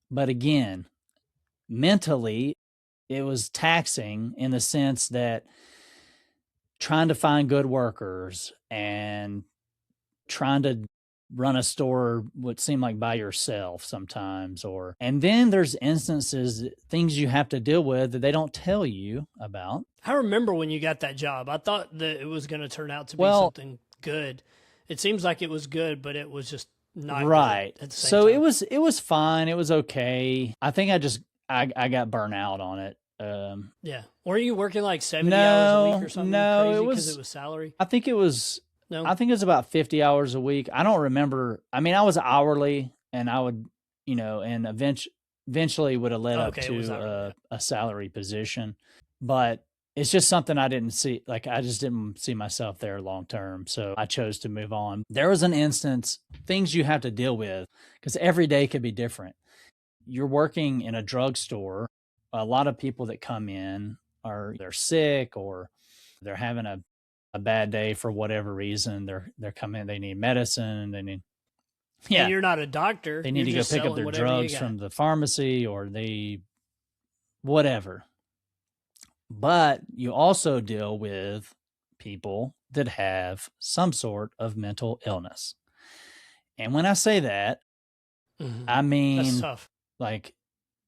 But again, mentally, it was taxing in the sense that trying to find good workers and trying to run a store would seem like by yourself sometimes, and then there's instances, things you have to deal with that they don't tell you about. I remember when you got that job, I thought that it was going to turn out to be Well, something good. It seems like it was good, but it was just not right. good at the same So time. it was fine. It was okay. I think I got burnt out on it. Yeah. Were you working like 70 hours a week or something No, crazy because it was salary? I think it was No. I think it was about 50 hours a week. I don't remember. I mean, I was hourly and I would, and eventually would have led up to a salary position. But it's just something I didn't see. Like, I just didn't see myself there long term. So I chose to move on. There was an instance, things you have to deal with, because every day could be different. You're working in a drugstore. A lot of people that come in they're sick or they're having a bad day for whatever reason. They're coming, they need medicine, they need And you're not a doctor. they need to go pick up their drugs from the pharmacy or whatever. But you also deal with people that have some sort of mental illness. And when I say that, I mean, that's tough. Like,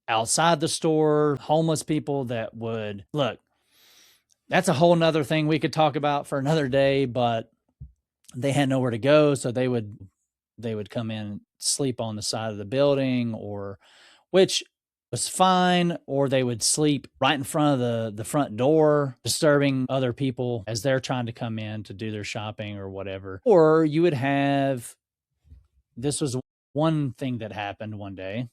outside the store, homeless people that would look. That's a whole nother thing we could talk about for another day, but they had nowhere to go, so they would come in, sleep on the side of the building, or which was fine, or they would sleep right in front of the front door, disturbing other people as they're trying to come in to do their shopping or whatever. Or you would have, this was one thing that happened one day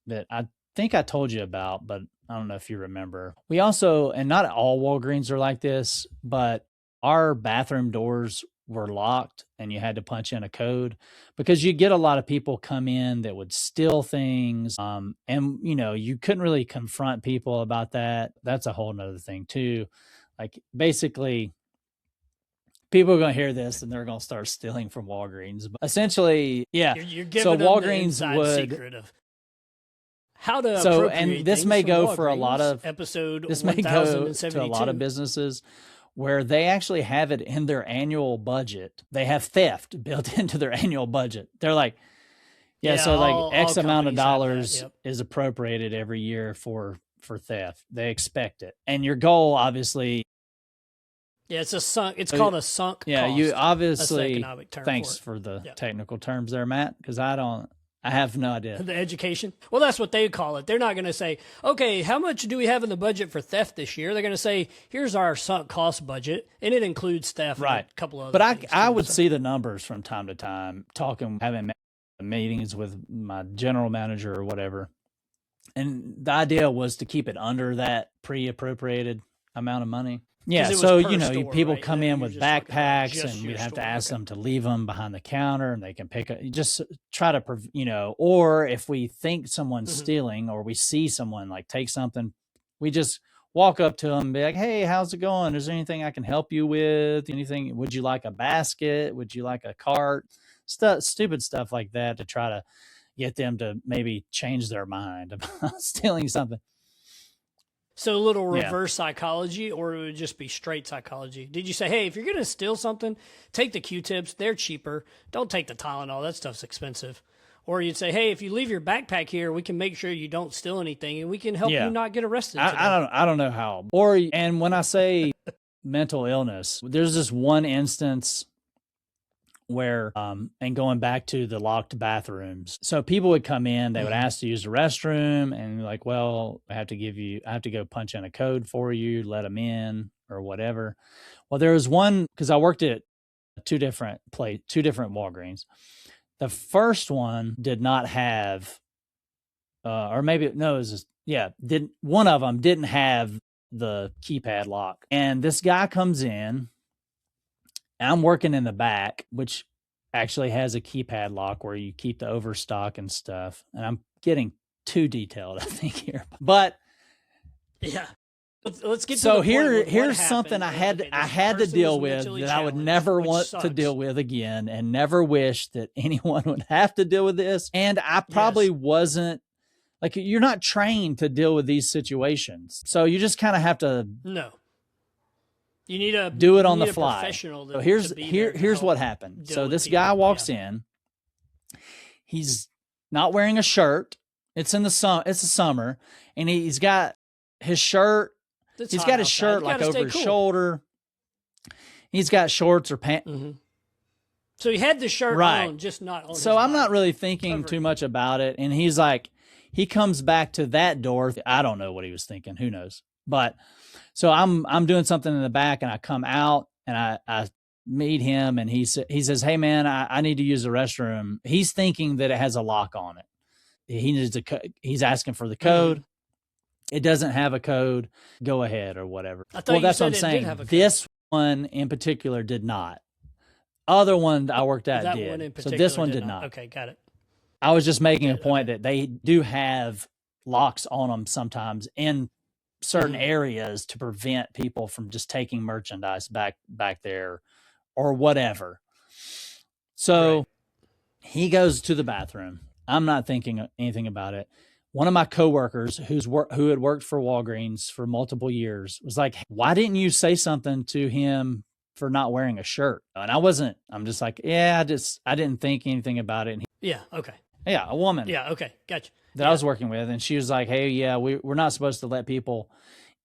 that I think I told you about, but I don't know if you remember. We also, and not all Walgreens are like this, but our bathroom doors were locked and you had to punch in a code because you get a lot of people come in that would steal things. And you know, you couldn't really confront people about that. That's a whole nother thing too. Like basically people are going to hear this and they're going to start stealing from Walgreens. But essentially, yeah. You're giving so them Walgreens the would secret of how to so appropriate and this things may from go Walgreens, for a lot of episode this may go 1072. to a lot of businesses where they actually have it in their annual budget. They have theft built into their annual budget. They're like, yeah, so like X amount of dollars is appropriated every year for theft. They expect it. And your goal, obviously. Yeah, it's a sunk. It's called a sunk Yeah, cost. you obviously. Economic term thanks for the technical terms there, Matt, because I have no idea. The education. Well, that's what they call it. They're not going to say, okay, how much do we have in the budget for theft this year? They're going to say, here's our sunk cost budget, and it includes theft and a couple of other things. But I would see the numbers from time to time, having meetings with my general manager or whatever. And the idea was to keep it under that pre-appropriated amount of money. Yeah, so, you know, store, people right? come in with backpacks and we'd have to ask them to leave them behind the counter and they can pick up, just try to, you know, or if we think someone's stealing or we see someone like take something, we just walk up to them and be like, hey, how's it going? Is there anything I can help you with? Anything? Would you like a basket? Would you like a cart? Stupid stuff like that to try to get them to maybe change their mind about stealing something. So a little reverse psychology, or it would just be straight psychology. Did you say, hey, if you're going to steal something, take the Q-tips. They're cheaper. Don't take the Tylenol. That stuff's expensive. Or you'd say, hey, if you leave your backpack here, we can make sure you don't steal anything, and we can help you not get arrested. I don't know how. And when I say mental illness, there's this one instance where and going back to the locked bathrooms, so people would come in, they would ask to use the restroom and like, well, I have to go punch in a code for you, let them in or whatever. Well, there was one, because I worked at two different Walgreens. The first one did not have or maybe no, it was just, one of them didn't have the keypad lock, and this guy comes in. I'm working in the back, which actually has a keypad lock where you keep the overstock and stuff. And I'm getting too detailed, I think, here. But yeah, let's get to so the here's something I had to deal with that I would never want to deal with again, and never wish that anyone would have to deal with this. And I probably wasn't, like, you're not trained to deal with these situations, so you just kind of have to You need to do it on the fly. So here's what happened. So this guy walks in. He's not wearing a shirt. It's in the it's the summer, and he's got his shirt. He's got his shirt like over his shoulder. He's got shorts or pants. So he had the shirt on, just not on. So I'm not really thinking too much about it. And he's like, he comes back to that door. I don't know what he was thinking. Who knows? But so I'm doing something in the back, and I come out and I meet him, and he says, hey man, I need to use the restroom. He's thinking that it has a lock on it. He's asking for the code. It doesn't have a code. Go ahead or whatever. Well, that's what I'm saying. This one in particular did not. Other one I worked at did. So this one did not. Okay, got it. I was just making a point that they do have locks on them sometimes in certain areas to prevent people from just taking merchandise back there or whatever. So he goes to the bathroom. I'm not thinking anything about it. One of my coworkers who had worked for Walgreens for multiple years was like, why didn't you say something to him for not wearing a shirt? And I'm just like, I didn't think anything about it. And okay. Yeah, a woman Yeah. Okay. Gotcha. that I Yeah. was working with, and she was like, "Hey, yeah, we're not supposed to let people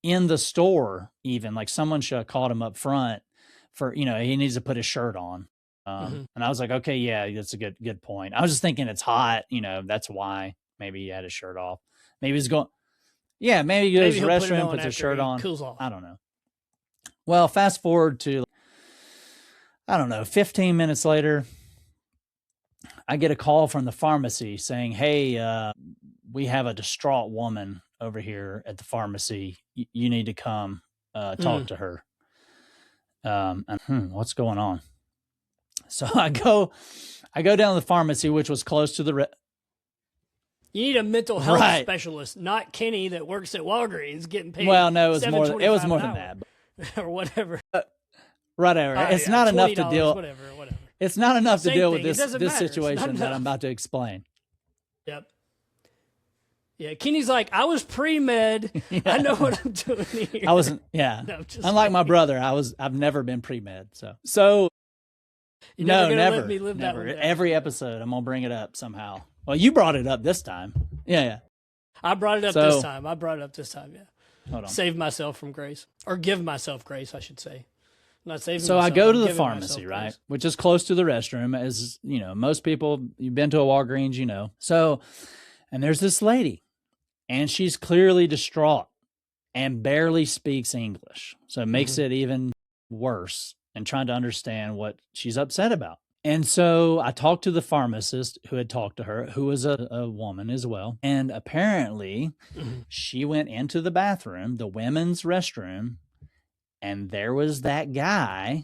in the store, even like someone should have called him up front for, he needs to put his shirt on." Hmm. And I was like, okay, yeah, that's a good point. I was just thinking it's hot, that's why maybe he had his shirt off. Maybe he's going, yeah, maybe he goes Maybe to the he'll put it restroom, on puts his after shirt he on. cools off. I don't know. Well, fast forward to, I don't know, 15 minutes later, I get a call from the pharmacy saying, hey, we have a distraught woman over here at the pharmacy. You need to come talk to her. And what's going on? So I go down to the pharmacy, which was close to the You need a mental health right. specialist, not Kenny that works at Walgreens getting paid. Well, no, it was more than that, or whatever. Whatever. It's not enough to deal. Whatever. It's not enough to deal with this situation that I'm about to explain. Yep. Yeah, Kenny's like, I was pre-med. Yeah. I know what I'm doing here. I wasn't. Yeah. No, unlike my brother, I've never been pre-med. So. No, never. Let me live never. Every episode, I'm gonna bring it up somehow. Well, you brought it up this time. Yeah. I brought it up this time. Yeah. Hold on. Save myself from grace, or give myself grace, I should say. Not saving. So I go to the pharmacy, right, grace. Which is close to the restroom. As most people, you've been to a Walgreens, So, and there's this lady, and she's clearly distraught and barely speaks English. So it makes it even worse. And trying to understand what she's upset about. And so I talked to the pharmacist who had talked to her, who was a woman as well. And apparently she went into the bathroom, the women's restroom, and there was that guy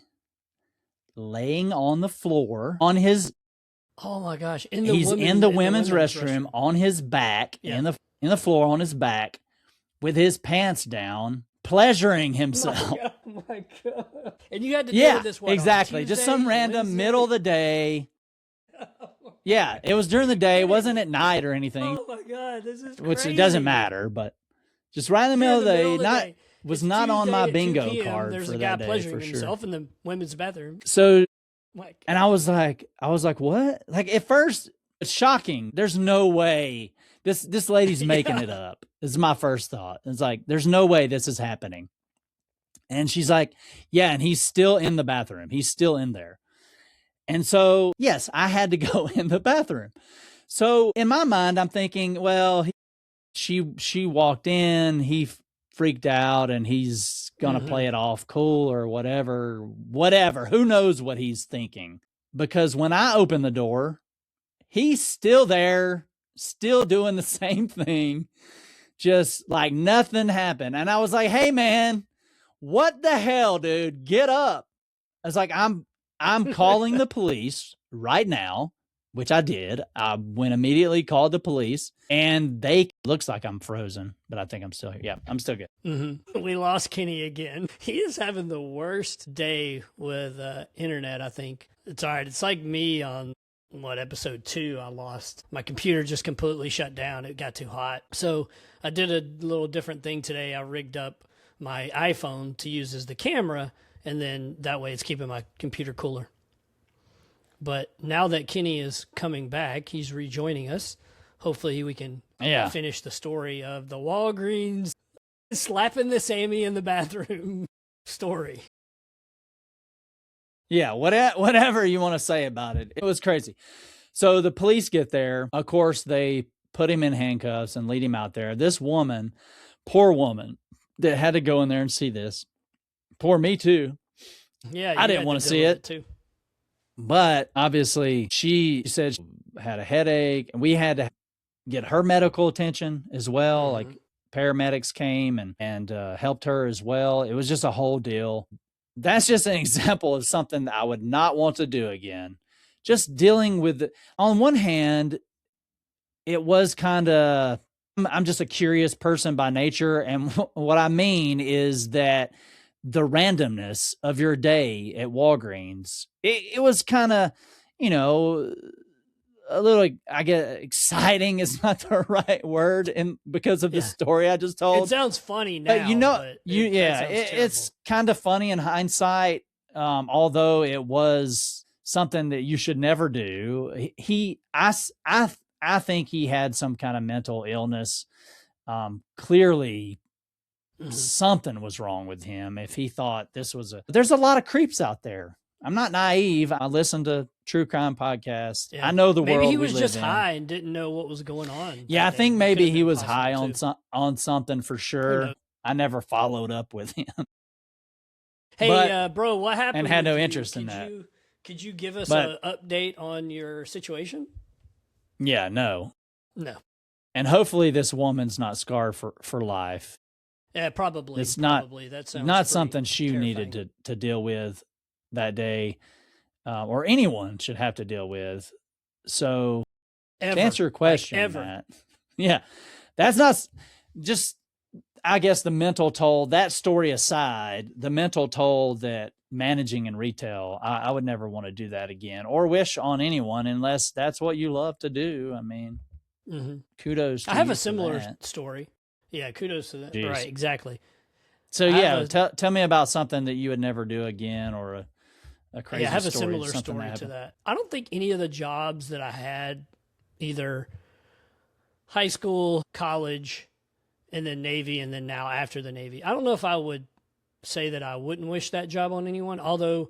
laying on the floor on his. Oh my gosh! He's in the women's restroom on his back, in the floor on his back, with his pants down, pleasuring himself. Oh my God. And you had to deal with this one. Exactly. Just some random Wednesday? Middle of the day. Yeah, it was during the day. It wasn't at night or anything. Oh my God, this is crazy. Which it doesn't matter, but just right in the middle of the day. Was not Tuesday on my bingo card. There's for a guy that pleasuring day, for himself sure. in the women's bathroom. So, and I was like, what? Like at first, it's shocking. There's no way this lady's making it up. This is my first thought. It's like, there's no way this is happening. And she's like, yeah, and he's still in the bathroom. He's still in there. And so, yes, I had to go in the bathroom. So in my mind, I'm thinking, well, she walked in, he freaked out, and he's going to play it off cool or whatever. Who knows what he's thinking? Because when I open the door, he's still there, still doing the same thing, just like nothing happened. And I was like, hey, man, what the hell, dude? Get up. I was like, I'm calling the police right now, which I did. I went immediately, called the police, and looks like I'm frozen, but I think I'm still here. Yeah, I'm still good. We lost Kenny again. He is having the worst day with internet, I think. It's all right. It's like me on episode 2, I lost. My computer just completely shut down. It got too hot. So I did a little different thing today. I rigged up my iPhone to use as the camera, and then that way it's keeping my computer cooler. But now that Kenny is coming back, he's rejoining us. Hopefully we can finish the story of the Walgreens slapping the Sammy in the bathroom story. Yeah, whatever you want to say about it. It was crazy. So the police get there. Of course, they put him in handcuffs and lead him out there. This woman, poor woman, that had to go in there and see this. Poor me too. Yeah, I didn't want to see it too. But obviously, she said she had a headache, and we had to get her medical attention as well. Like paramedics came and helped her as well. It was just a whole deal. That's just an example of something that I would not want to do again. Just dealing with it. On one hand, it was kind of, I'm just a curious person by nature. And what I mean is that the randomness of your day at Walgreens, it was kind of, a little, I guess, exciting is not the right word, and because of the story I just told. It sounds funny now. It's kind of funny in hindsight, although it was something that you should never do. I I think he had some kind of mental illness. Clearly, something was wrong with him if he thought this was there's a lot of creeps out there. I'm not naive. I listen to true crime podcasts. Yeah. I know the maybe world he was we just live in. high and didn't know what was going on. Yeah, I think maybe he was high on something for sure. I never followed up with him. Hey, bro, what happened? And had no interest in that. Could you give us an update on your situation? Yeah, no. No. And hopefully this woman's not scarred for life. Yeah, probably. It's probably. That sounds not something she terrifying. needed to deal with that day, or anyone should have to deal with. So to answer your question, Matt, yeah, that's not just, I guess, the mental toll, that story aside, the mental toll that managing in retail, I would never want to do that again or wish on anyone unless that's what you love to do. I mean, kudos to I have you a similar for that. story. Yeah, kudos to that. Jeez. Right, exactly. So yeah, tell me about something that you would never do again, or a crazy story. Yeah, I have a similar story to that. I don't think any of the jobs that I had, either high school, college, and then Navy, and then now after the Navy, I don't know if I would say that I wouldn't wish that job on anyone. Although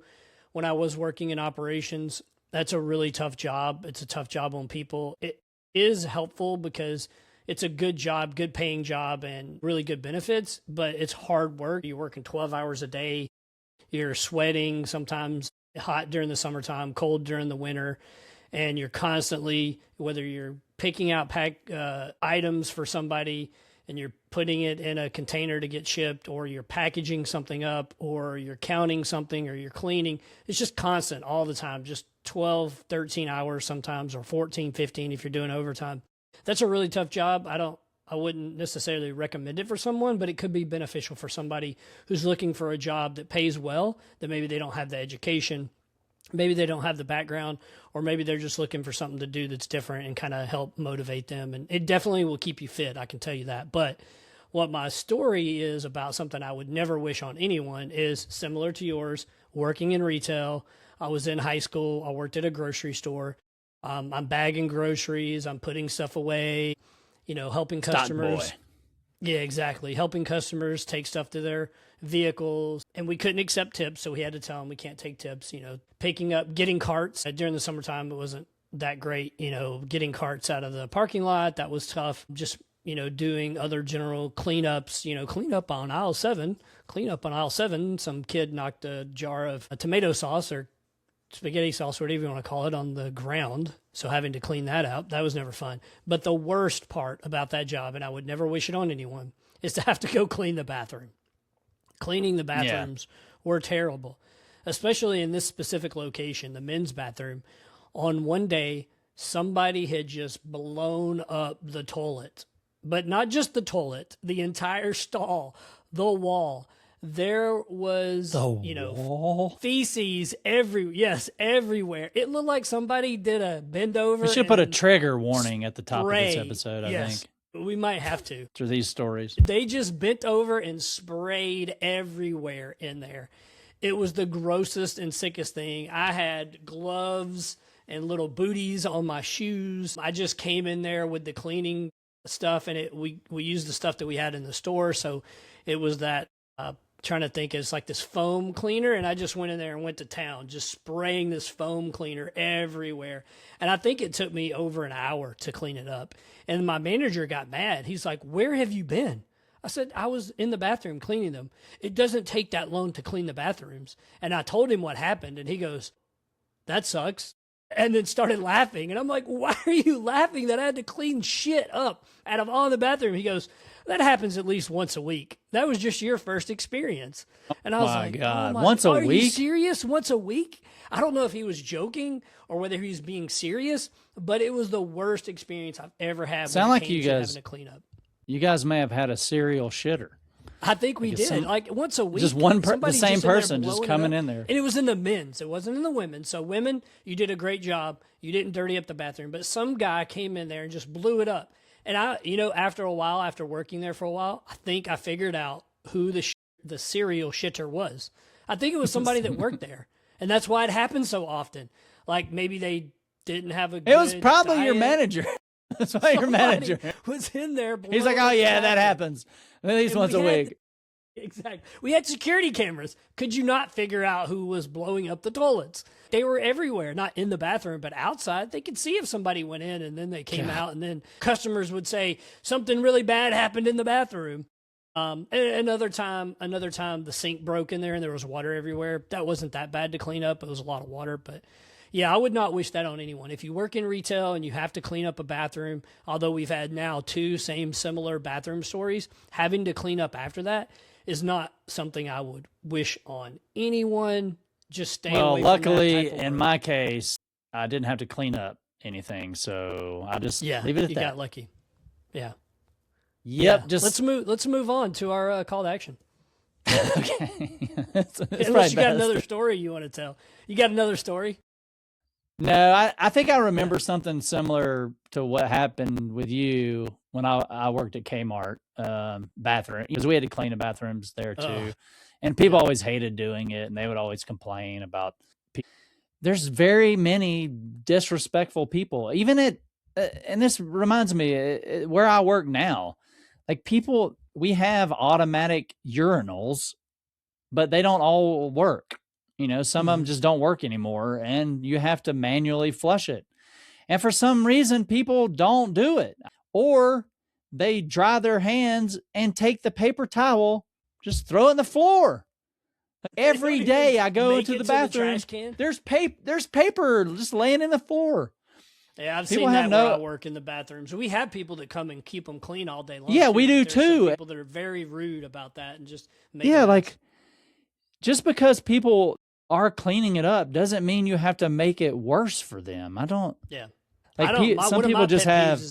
when I was working in operations, that's a really tough job. It's a tough job on people. It is helpful because it's a good job, good paying job, and really good benefits, but it's hard work. You're working 12 hours a day. You're sweating, sometimes hot during the summertime, cold during the winter, and you're constantly, whether you're picking out items for somebody and you're putting it in a container to get shipped, or you're packaging something up, or you're counting something, or you're cleaning. It's just constant all the time, just 12, 13 hours sometimes, or 14, 15 if you're doing overtime. That's a really tough job. I wouldn't necessarily recommend it for someone, but it could be beneficial for somebody who's looking for a job that pays well, that maybe they don't have the education, maybe they don't have the background, or maybe they're just looking for something to do that's different and kind of help motivate them. And it definitely will keep you fit, I can tell you that. But what my story is about, something I would never wish on anyone, is similar to yours, working in retail. I was in high school. I worked at a grocery store. I'm bagging groceries. I'm putting stuff away, helping customers. Stock boy. Yeah, exactly. Helping customers take stuff to their vehicles. And we couldn't accept tips, so we had to tell them we can't take tips. Picking up, getting carts. During the summertime, it wasn't that great. Getting carts out of the parking lot, that was tough. Just, doing other general cleanups, clean up on aisle 7. Some kid knocked a jar of tomato sauce or spaghetti sauce, whatever you want to call it, on the ground. So having to clean that out, that was never fun. But the worst part about that job, and I would never wish it on anyone, is to have to go clean the bathroom. Cleaning the bathrooms were terrible, especially in this specific location, the men's bathroom. On one day, somebody had just blown up the toilet, but not just the toilet, the entire stall, the wall. There was, feces everywhere. It looked like somebody did a bend over. We should put a trigger warning at the top of this episode, I think. We might have to. Through these stories. They just bent over and sprayed everywhere in there. It was the grossest and sickest thing. I had gloves and little booties on my shoes. I just came in there with the cleaning stuff, and we used the stuff that we had in the store. So it was that, trying to think, it's like this foam cleaner, and I just went in there and went to town, just spraying this foam cleaner everywhere. And I think it took me over an hour to clean it up. And my manager got mad. He's like, "Where have you been?" I said, "I was in the bathroom cleaning them. It doesn't take that long to clean the bathrooms." And I told him what happened, and he goes, "That sucks." And then started laughing. And I'm like, "Why are you laughing that I had to clean shit up out of all in the bathroom?" He goes, "That happens at least once a week. That was just your first experience." And I was like, God. "Oh my, Once a are week? you serious? Once a week?" I don't know if he was joking or whether he was being serious, but it was the worst experience I've ever had. Sound like you guys having to clean up. You guys may have had a serial shitter. I think we did. Like once a week. Just the same person just coming in there. And it was in the men's. It wasn't in the women's. So women, you did a great job. You didn't dirty up the bathroom. But some guy came in there and just blew it up. And after a while, after working there for a while, I think I figured out who the serial shitter was. I think it was somebody that worked there. And that's why it happened so often. Like maybe they didn't have a good It was probably diet. your manager. That's why your manager was in there. He's like, oh yeah, that happens at least once a week. Exactly. We had security cameras. Could you not figure out who was blowing up the toilets? They were everywhere, not in the bathroom, but outside. They could see if somebody went in and then they came out, and then customers would say something really bad happened in the bathroom. Another time, the sink broke in there and there was water everywhere. That wasn't that bad to clean up. It was a lot of water, but yeah, I would not wish that on anyone. If you work in retail and you have to clean up a bathroom, although we've had now 2 similar bathroom stories, having to clean up after that is not something I would wish on anyone. Just stay away from that. Well, luckily, in my case, I didn't have to clean up anything, so I just leave it at that. You got lucky. Yeah. Yep. Yeah. Let's move on to our call to action. Okay. Unless you got another story you want to tell. You got another story? No, I think I remember something similar to what happened with you when I worked at Kmart bathroom, because we had to clean the bathrooms there too. And people always hated doing it, and they would always complain about there's very many disrespectful people, even at and this reminds me where I work now. Like people, we have automatic urinals, but they don't all work. You know, some of them just don't work anymore, and you have to manually flush it. And for some reason, people don't do it, or they dry their hands and take the paper towel, just throw it in the floor. Every day I go into the bathroom, there's paper just laying in the floor. Yeah, I've seen that where I work in the bathrooms. We have people that come and keep them clean all day long. Yeah, we do too. People that are very rude about that and just just because people are cleaning it up doesn't mean you have to make it worse for them. I don't. Yeah, some people just have.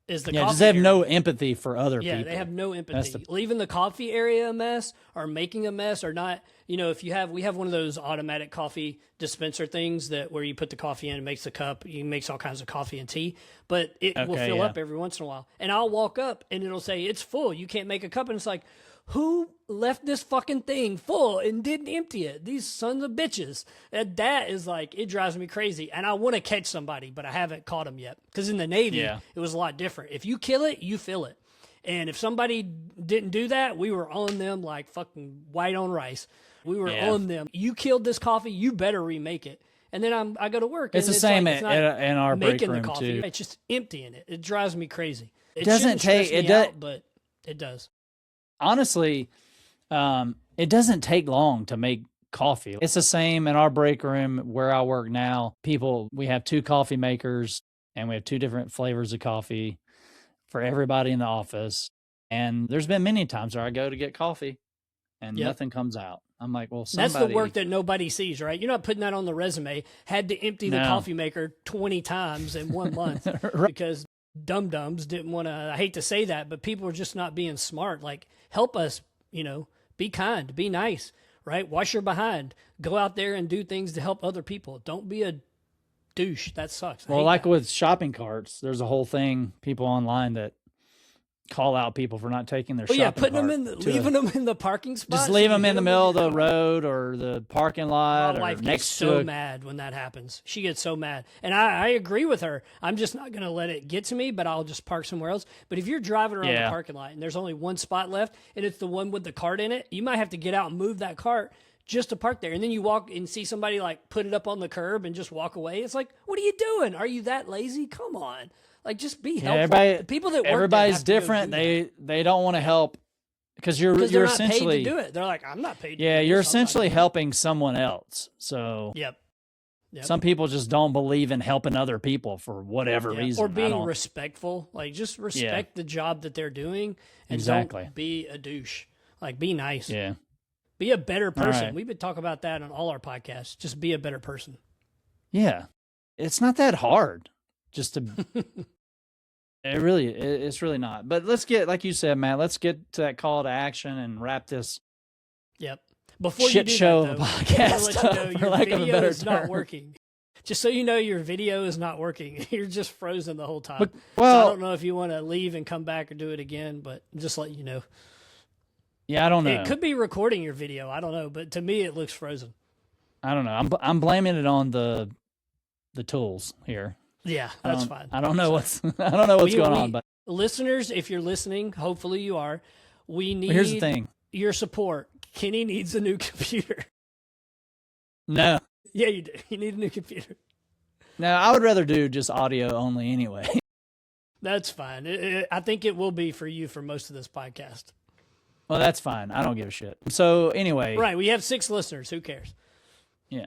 Just have no empathy for other people. Yeah, they have no empathy. Leaving the coffee area a mess or making a mess or not, if we have one of those automatic coffee dispenser things where you put the coffee in, it makes the cup, it makes all kinds of coffee and tea, but it will fill up every once in a while. And I'll walk up and it'll say, it's full, you can't make a cup. And it's like, who left this fucking thing full and didn't empty it? These sons of bitches. That is like, it drives me crazy. And I want to catch somebody, but I haven't caught them yet. Because in the Navy, it was a lot different. If you kill it, you fill it. And if somebody didn't do that, we were on them like fucking white on rice. We were on them. You killed this coffee, you better remake it. And then I go to work. It's the same in our break room too. It's just emptying it. It drives me crazy. It doesn't take it out, but it does. Honestly, it doesn't take long to make coffee. It's the same in our break room where I work now. We have 2 coffee makers and we have 2 different flavors of coffee for everybody in the office. And there's been many times where I go to get coffee and nothing comes out. I'm like, well, that's the work that nobody sees, right? You're not putting that on the resume. Had to empty the coffee maker 20 times in 1 month because dum-dums didn't want to, I hate to say that, but people are just not being smart. Like, help us, be kind, be nice, right? Wash your behind. Go out there and do things to help other people. Don't be a douche. That sucks. Well, like with shopping carts, there's a whole thing, people online that call out people for not taking their shopping cart. Leaving them in the parking spot. Just leave them in the middle of the road or the parking lot. My wife gets so mad when that happens. She gets so mad. And I agree with her. I'm just not going to let it get to me, but I'll just park somewhere else. But if you're driving around the parking lot and there's only one spot left and it's the one with the cart in it, you might have to get out and move that cart just to park there. And then you walk and see somebody like put it up on the curb and just walk away. It's like, what are you doing? Are you that lazy? Come on. Like, just be helpful. The people that work everybody's different. They don't want to help because you're essentially not paid to do it. They're like, I'm not paid. Yeah, you're essentially helping someone else. So yep. Some people just don't believe in helping other people for whatever reason, or being respectful. Like, just respect the job that they're doing, and don't be a douche. Like, be nice. Yeah, be a better person. Right. We've been talking about that on all our podcasts. Just be a better person. Yeah, it's not that hard. Just to. It's really not. But let's get, like you said, Matt, let's get to that call to action and wrap this before shit you do show that, of a podcast, for lack of a better term. Not working. Just so you know, your video is not working. You're just frozen the whole time. But, so I don't know if you want to leave and come back or do it again, but just let you know. Yeah, I don't know. It could be recording your video. I don't know, but to me, it looks frozen. I don't know. I'm blaming it on the tools here. Yeah, I that's don't fine. I don't know So what's I don't know what's we going on, we but listeners, if you're listening, hopefully you are. We here's the need thing. your support. Kenny needs a new computer. No, Yeah, you do. You need a new computer. no, I would rather do just audio only anyway. That's fine. I think it will be for you for most of this podcast. Well, that's fine. I don't give a shit. So anyway, Right. We have 6 listeners. Who cares? yeah.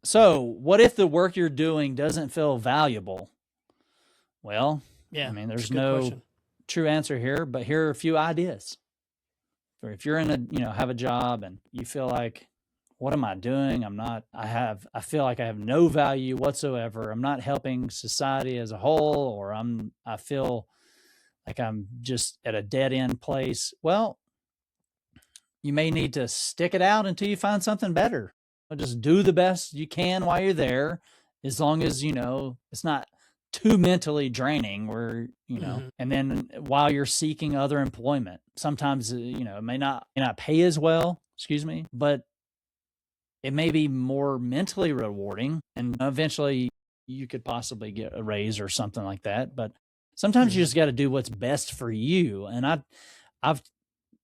So what if the work you're doing doesn't feel valuable? Well, I Yeah, mean, it's a there's good no question. true answer here, but here are a few ideas. Or if you're in a, have a job and you feel like, what am I doing? I feel like I have no value whatsoever. I'm not helping society as a whole, or I feel like I'm just at a dead end place. Well, you may need to stick it out until you find something better. Just do the best you can while you're there, as long as, it's not too mentally draining where, Mm-hmm. and then while you're seeking other employment, sometimes, it may not pay as well, excuse me, but it may be more mentally rewarding, and eventually you could possibly get a raise or something like that. But sometimes you Mm-hmm. just got to do what's best for you. And I've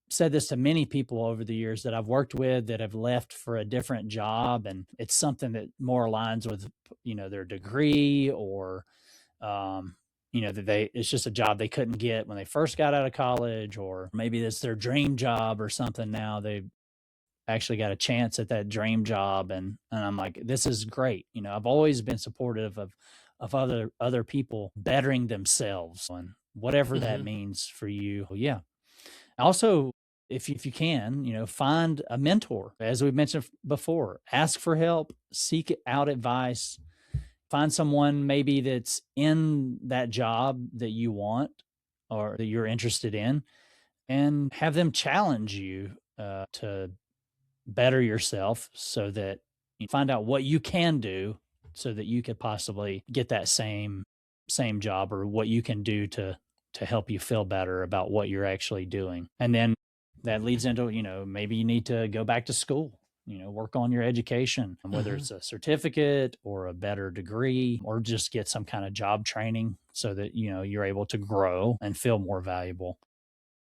said this to many people over the years that I've worked with that have left for a different job, and it's something that more aligns with, their degree, or, that it's just a job they couldn't get when they first got out of college, or maybe it's their dream job or something. Now they've actually got a chance at that dream job. And I'm like, this is great. I've always been supportive of other people bettering themselves, and whatever that Mm-hmm. means for you. Yeah. Also, if you can, find a mentor. As we mentioned before, ask for help, seek out advice, find someone maybe that's in that job that you want or that you're interested in, and have them challenge you to better yourself, so that you find out what you can do so that you could possibly get that same job, or what you can do to help you feel better about what you're actually doing. And then that leads into, maybe you need to go back to school, work on your education, whether Mm-hmm. it's a certificate or a better degree, or just get some kind of job training so that, you're able to grow and feel more valuable.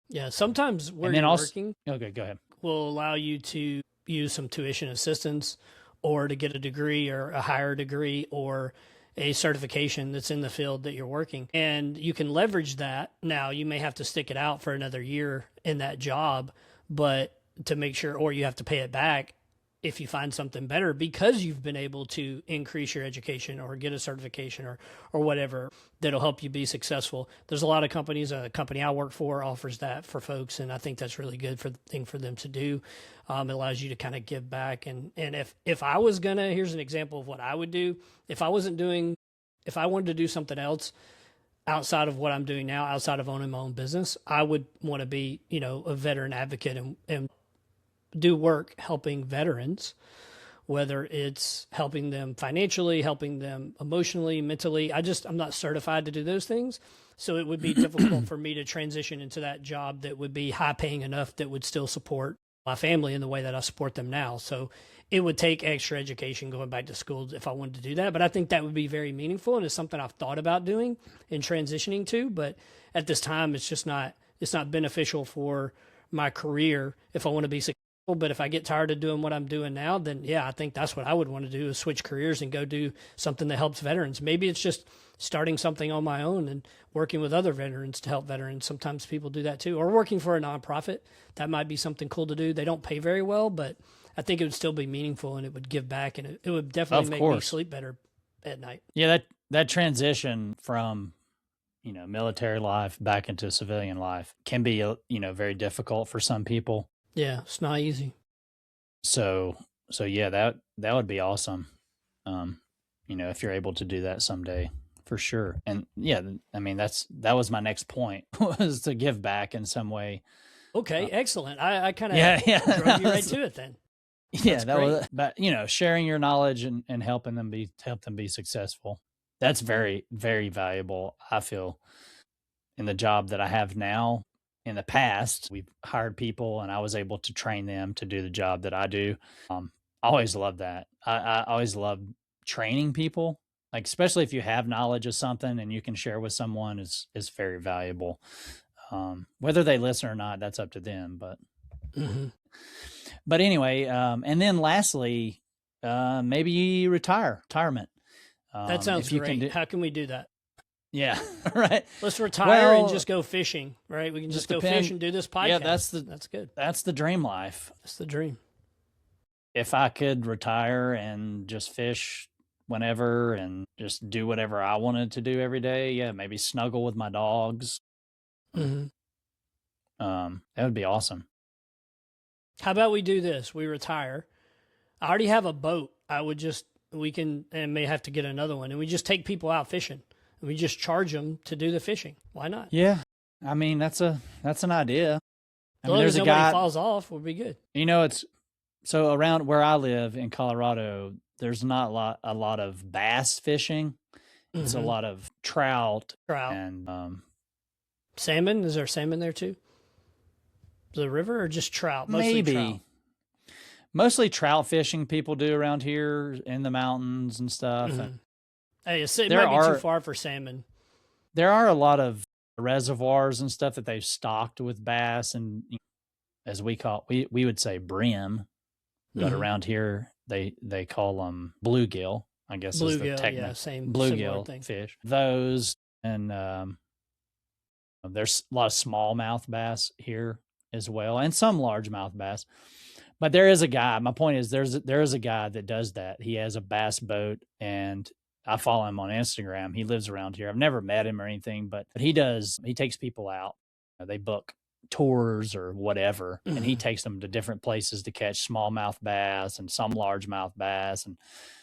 Yeah, sometimes where And then you're also, working okay, go ahead. will allow you to use some tuition assistance or to get a degree or a higher degree or a certification that's in the field that you're working. And you can leverage that. Now, you may have to stick it out for another year in that job, but to make sure, or you have to pay it back if you find something better because you've been able to increase your education or get a certification or whatever that'll help you be successful. There's a lot of companies, a company I work for offers that for folks, and I think that's really good thing for them to do. It allows you to kind of give back. And if I was gonna, here's an example of what I would do. If I wanted to do something else outside of what I'm doing now, outside of owning my own business, I would want to be, a veteran advocate and do work helping veterans, whether it's helping them financially, helping them emotionally, mentally. I'm not certified to do those things. So it would be difficult for me to transition into that job that would be high paying enough that would still support my family in the way that I support them now. So it would take extra education going back to school if I wanted to do that. But I think that would be very meaningful, and it's something I've thought about doing and transitioning to. But at this time, it's not beneficial for my career if I want to be successful. But if I get tired of doing what I'm doing now, then yeah, I think that's what I would want to do, is switch careers and go do something that helps veterans. Maybe it's just starting something on my own and working with other veterans to help veterans. Sometimes people do that too, or working for a nonprofit. That might be something cool to do. They don't pay very well, but I think it would still be meaningful and it would give back, and it would definitely Of make me course. sleep better at night. Yeah, that transition from, military life back into civilian life can be, very difficult for some people. Yeah, it's not easy. So yeah, that would be awesome. If you're able to do that someday, for sure. And yeah, I mean, that was my next point, was to give back in some way. Okay, excellent. I kind of Yeah, drove you right to it then. yeah, That's that great. was, but sharing your knowledge and helping them be successful. That's very, very valuable, I feel, in the job that I have now. In the past, we've hired people and I was able to train them to do the job that I do. I always love that. I always love training people. Like, especially if you have knowledge of something and you can share with someone is very valuable. Whether they listen or not, that's up to them. But anyway, and then lastly, maybe retirement. That sounds if you great. can How can we do that? Yeah, right. Let's retire and just go fishing, right? We can just go fish and do this podcast. Yeah, that's good. That's the dream life. That's the dream. If I could retire and just fish whenever and just do whatever I wanted to do every day, yeah, maybe snuggle with my dogs. Mm-hmm. That would be awesome. How about we do this? We retire. I already have a boat. We may have to get another one, and we just take people out fishing. And we just charge them to do the fishing. Why not? Yeah. I mean, that's an idea. I mean, there's a guy falls off, we'll be good. You know, it's so around where I live in Colorado, there's not a lot of bass fishing. It's a lot of trout and salmon. Is there salmon there too? The river or just trout? Mostly maybe trout. Mostly trout fishing people do around here in the mountains and stuff. Mm-hmm. Hey, it might be too far for salmon. There are a lot of reservoirs and stuff that they've stocked with bass, and as we would say brim, but around here they call them bluegill. I guess is the technical bluegill fish. Those and there's a lot of smallmouth bass here as well, and some largemouth bass. But there is a guy. My point is, there is a guy that does that. He has a bass boat, and I follow him on Instagram. He lives around here. I've never met him or anything, but he takes people out. They book tours or whatever, and he takes them to different places to catch smallmouth bass and some largemouth bass and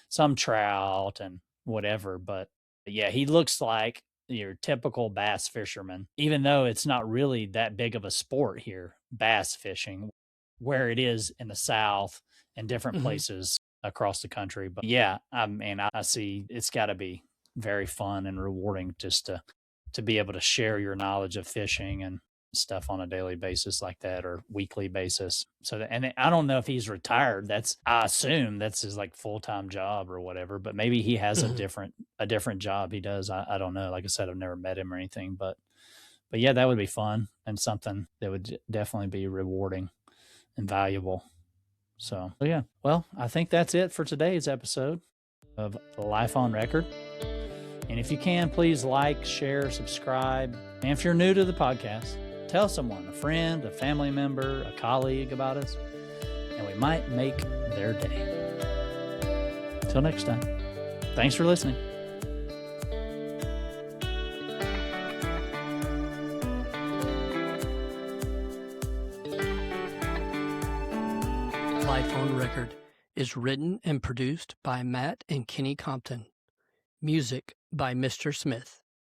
some trout and whatever. But yeah, he looks like your typical bass fisherman, even though it's not really that big of a sport here, bass fishing, where it is in the South and different places across the country. But yeah, I mean, I see it's got to be very fun and rewarding just to be able to share your knowledge of fishing and stuff on a daily basis like that, or weekly basis. And I don't know if he's retired. I assume that's his like full-time job or whatever, but maybe he has a different job he does. I don't know. Like I said, I've never met him or anything, but yeah, that would be fun and something that would definitely be rewarding and valuable. So yeah, well, I think that's it for today's episode of Life on Record. And if you can, please like, share, subscribe. And if you're new to the podcast, tell someone, a friend, a family member, a colleague about us, and we might make their day. Till next time, thanks for listening. Life on Record is written and produced by Matt and Kenny Compton. Music by Mr. Smith.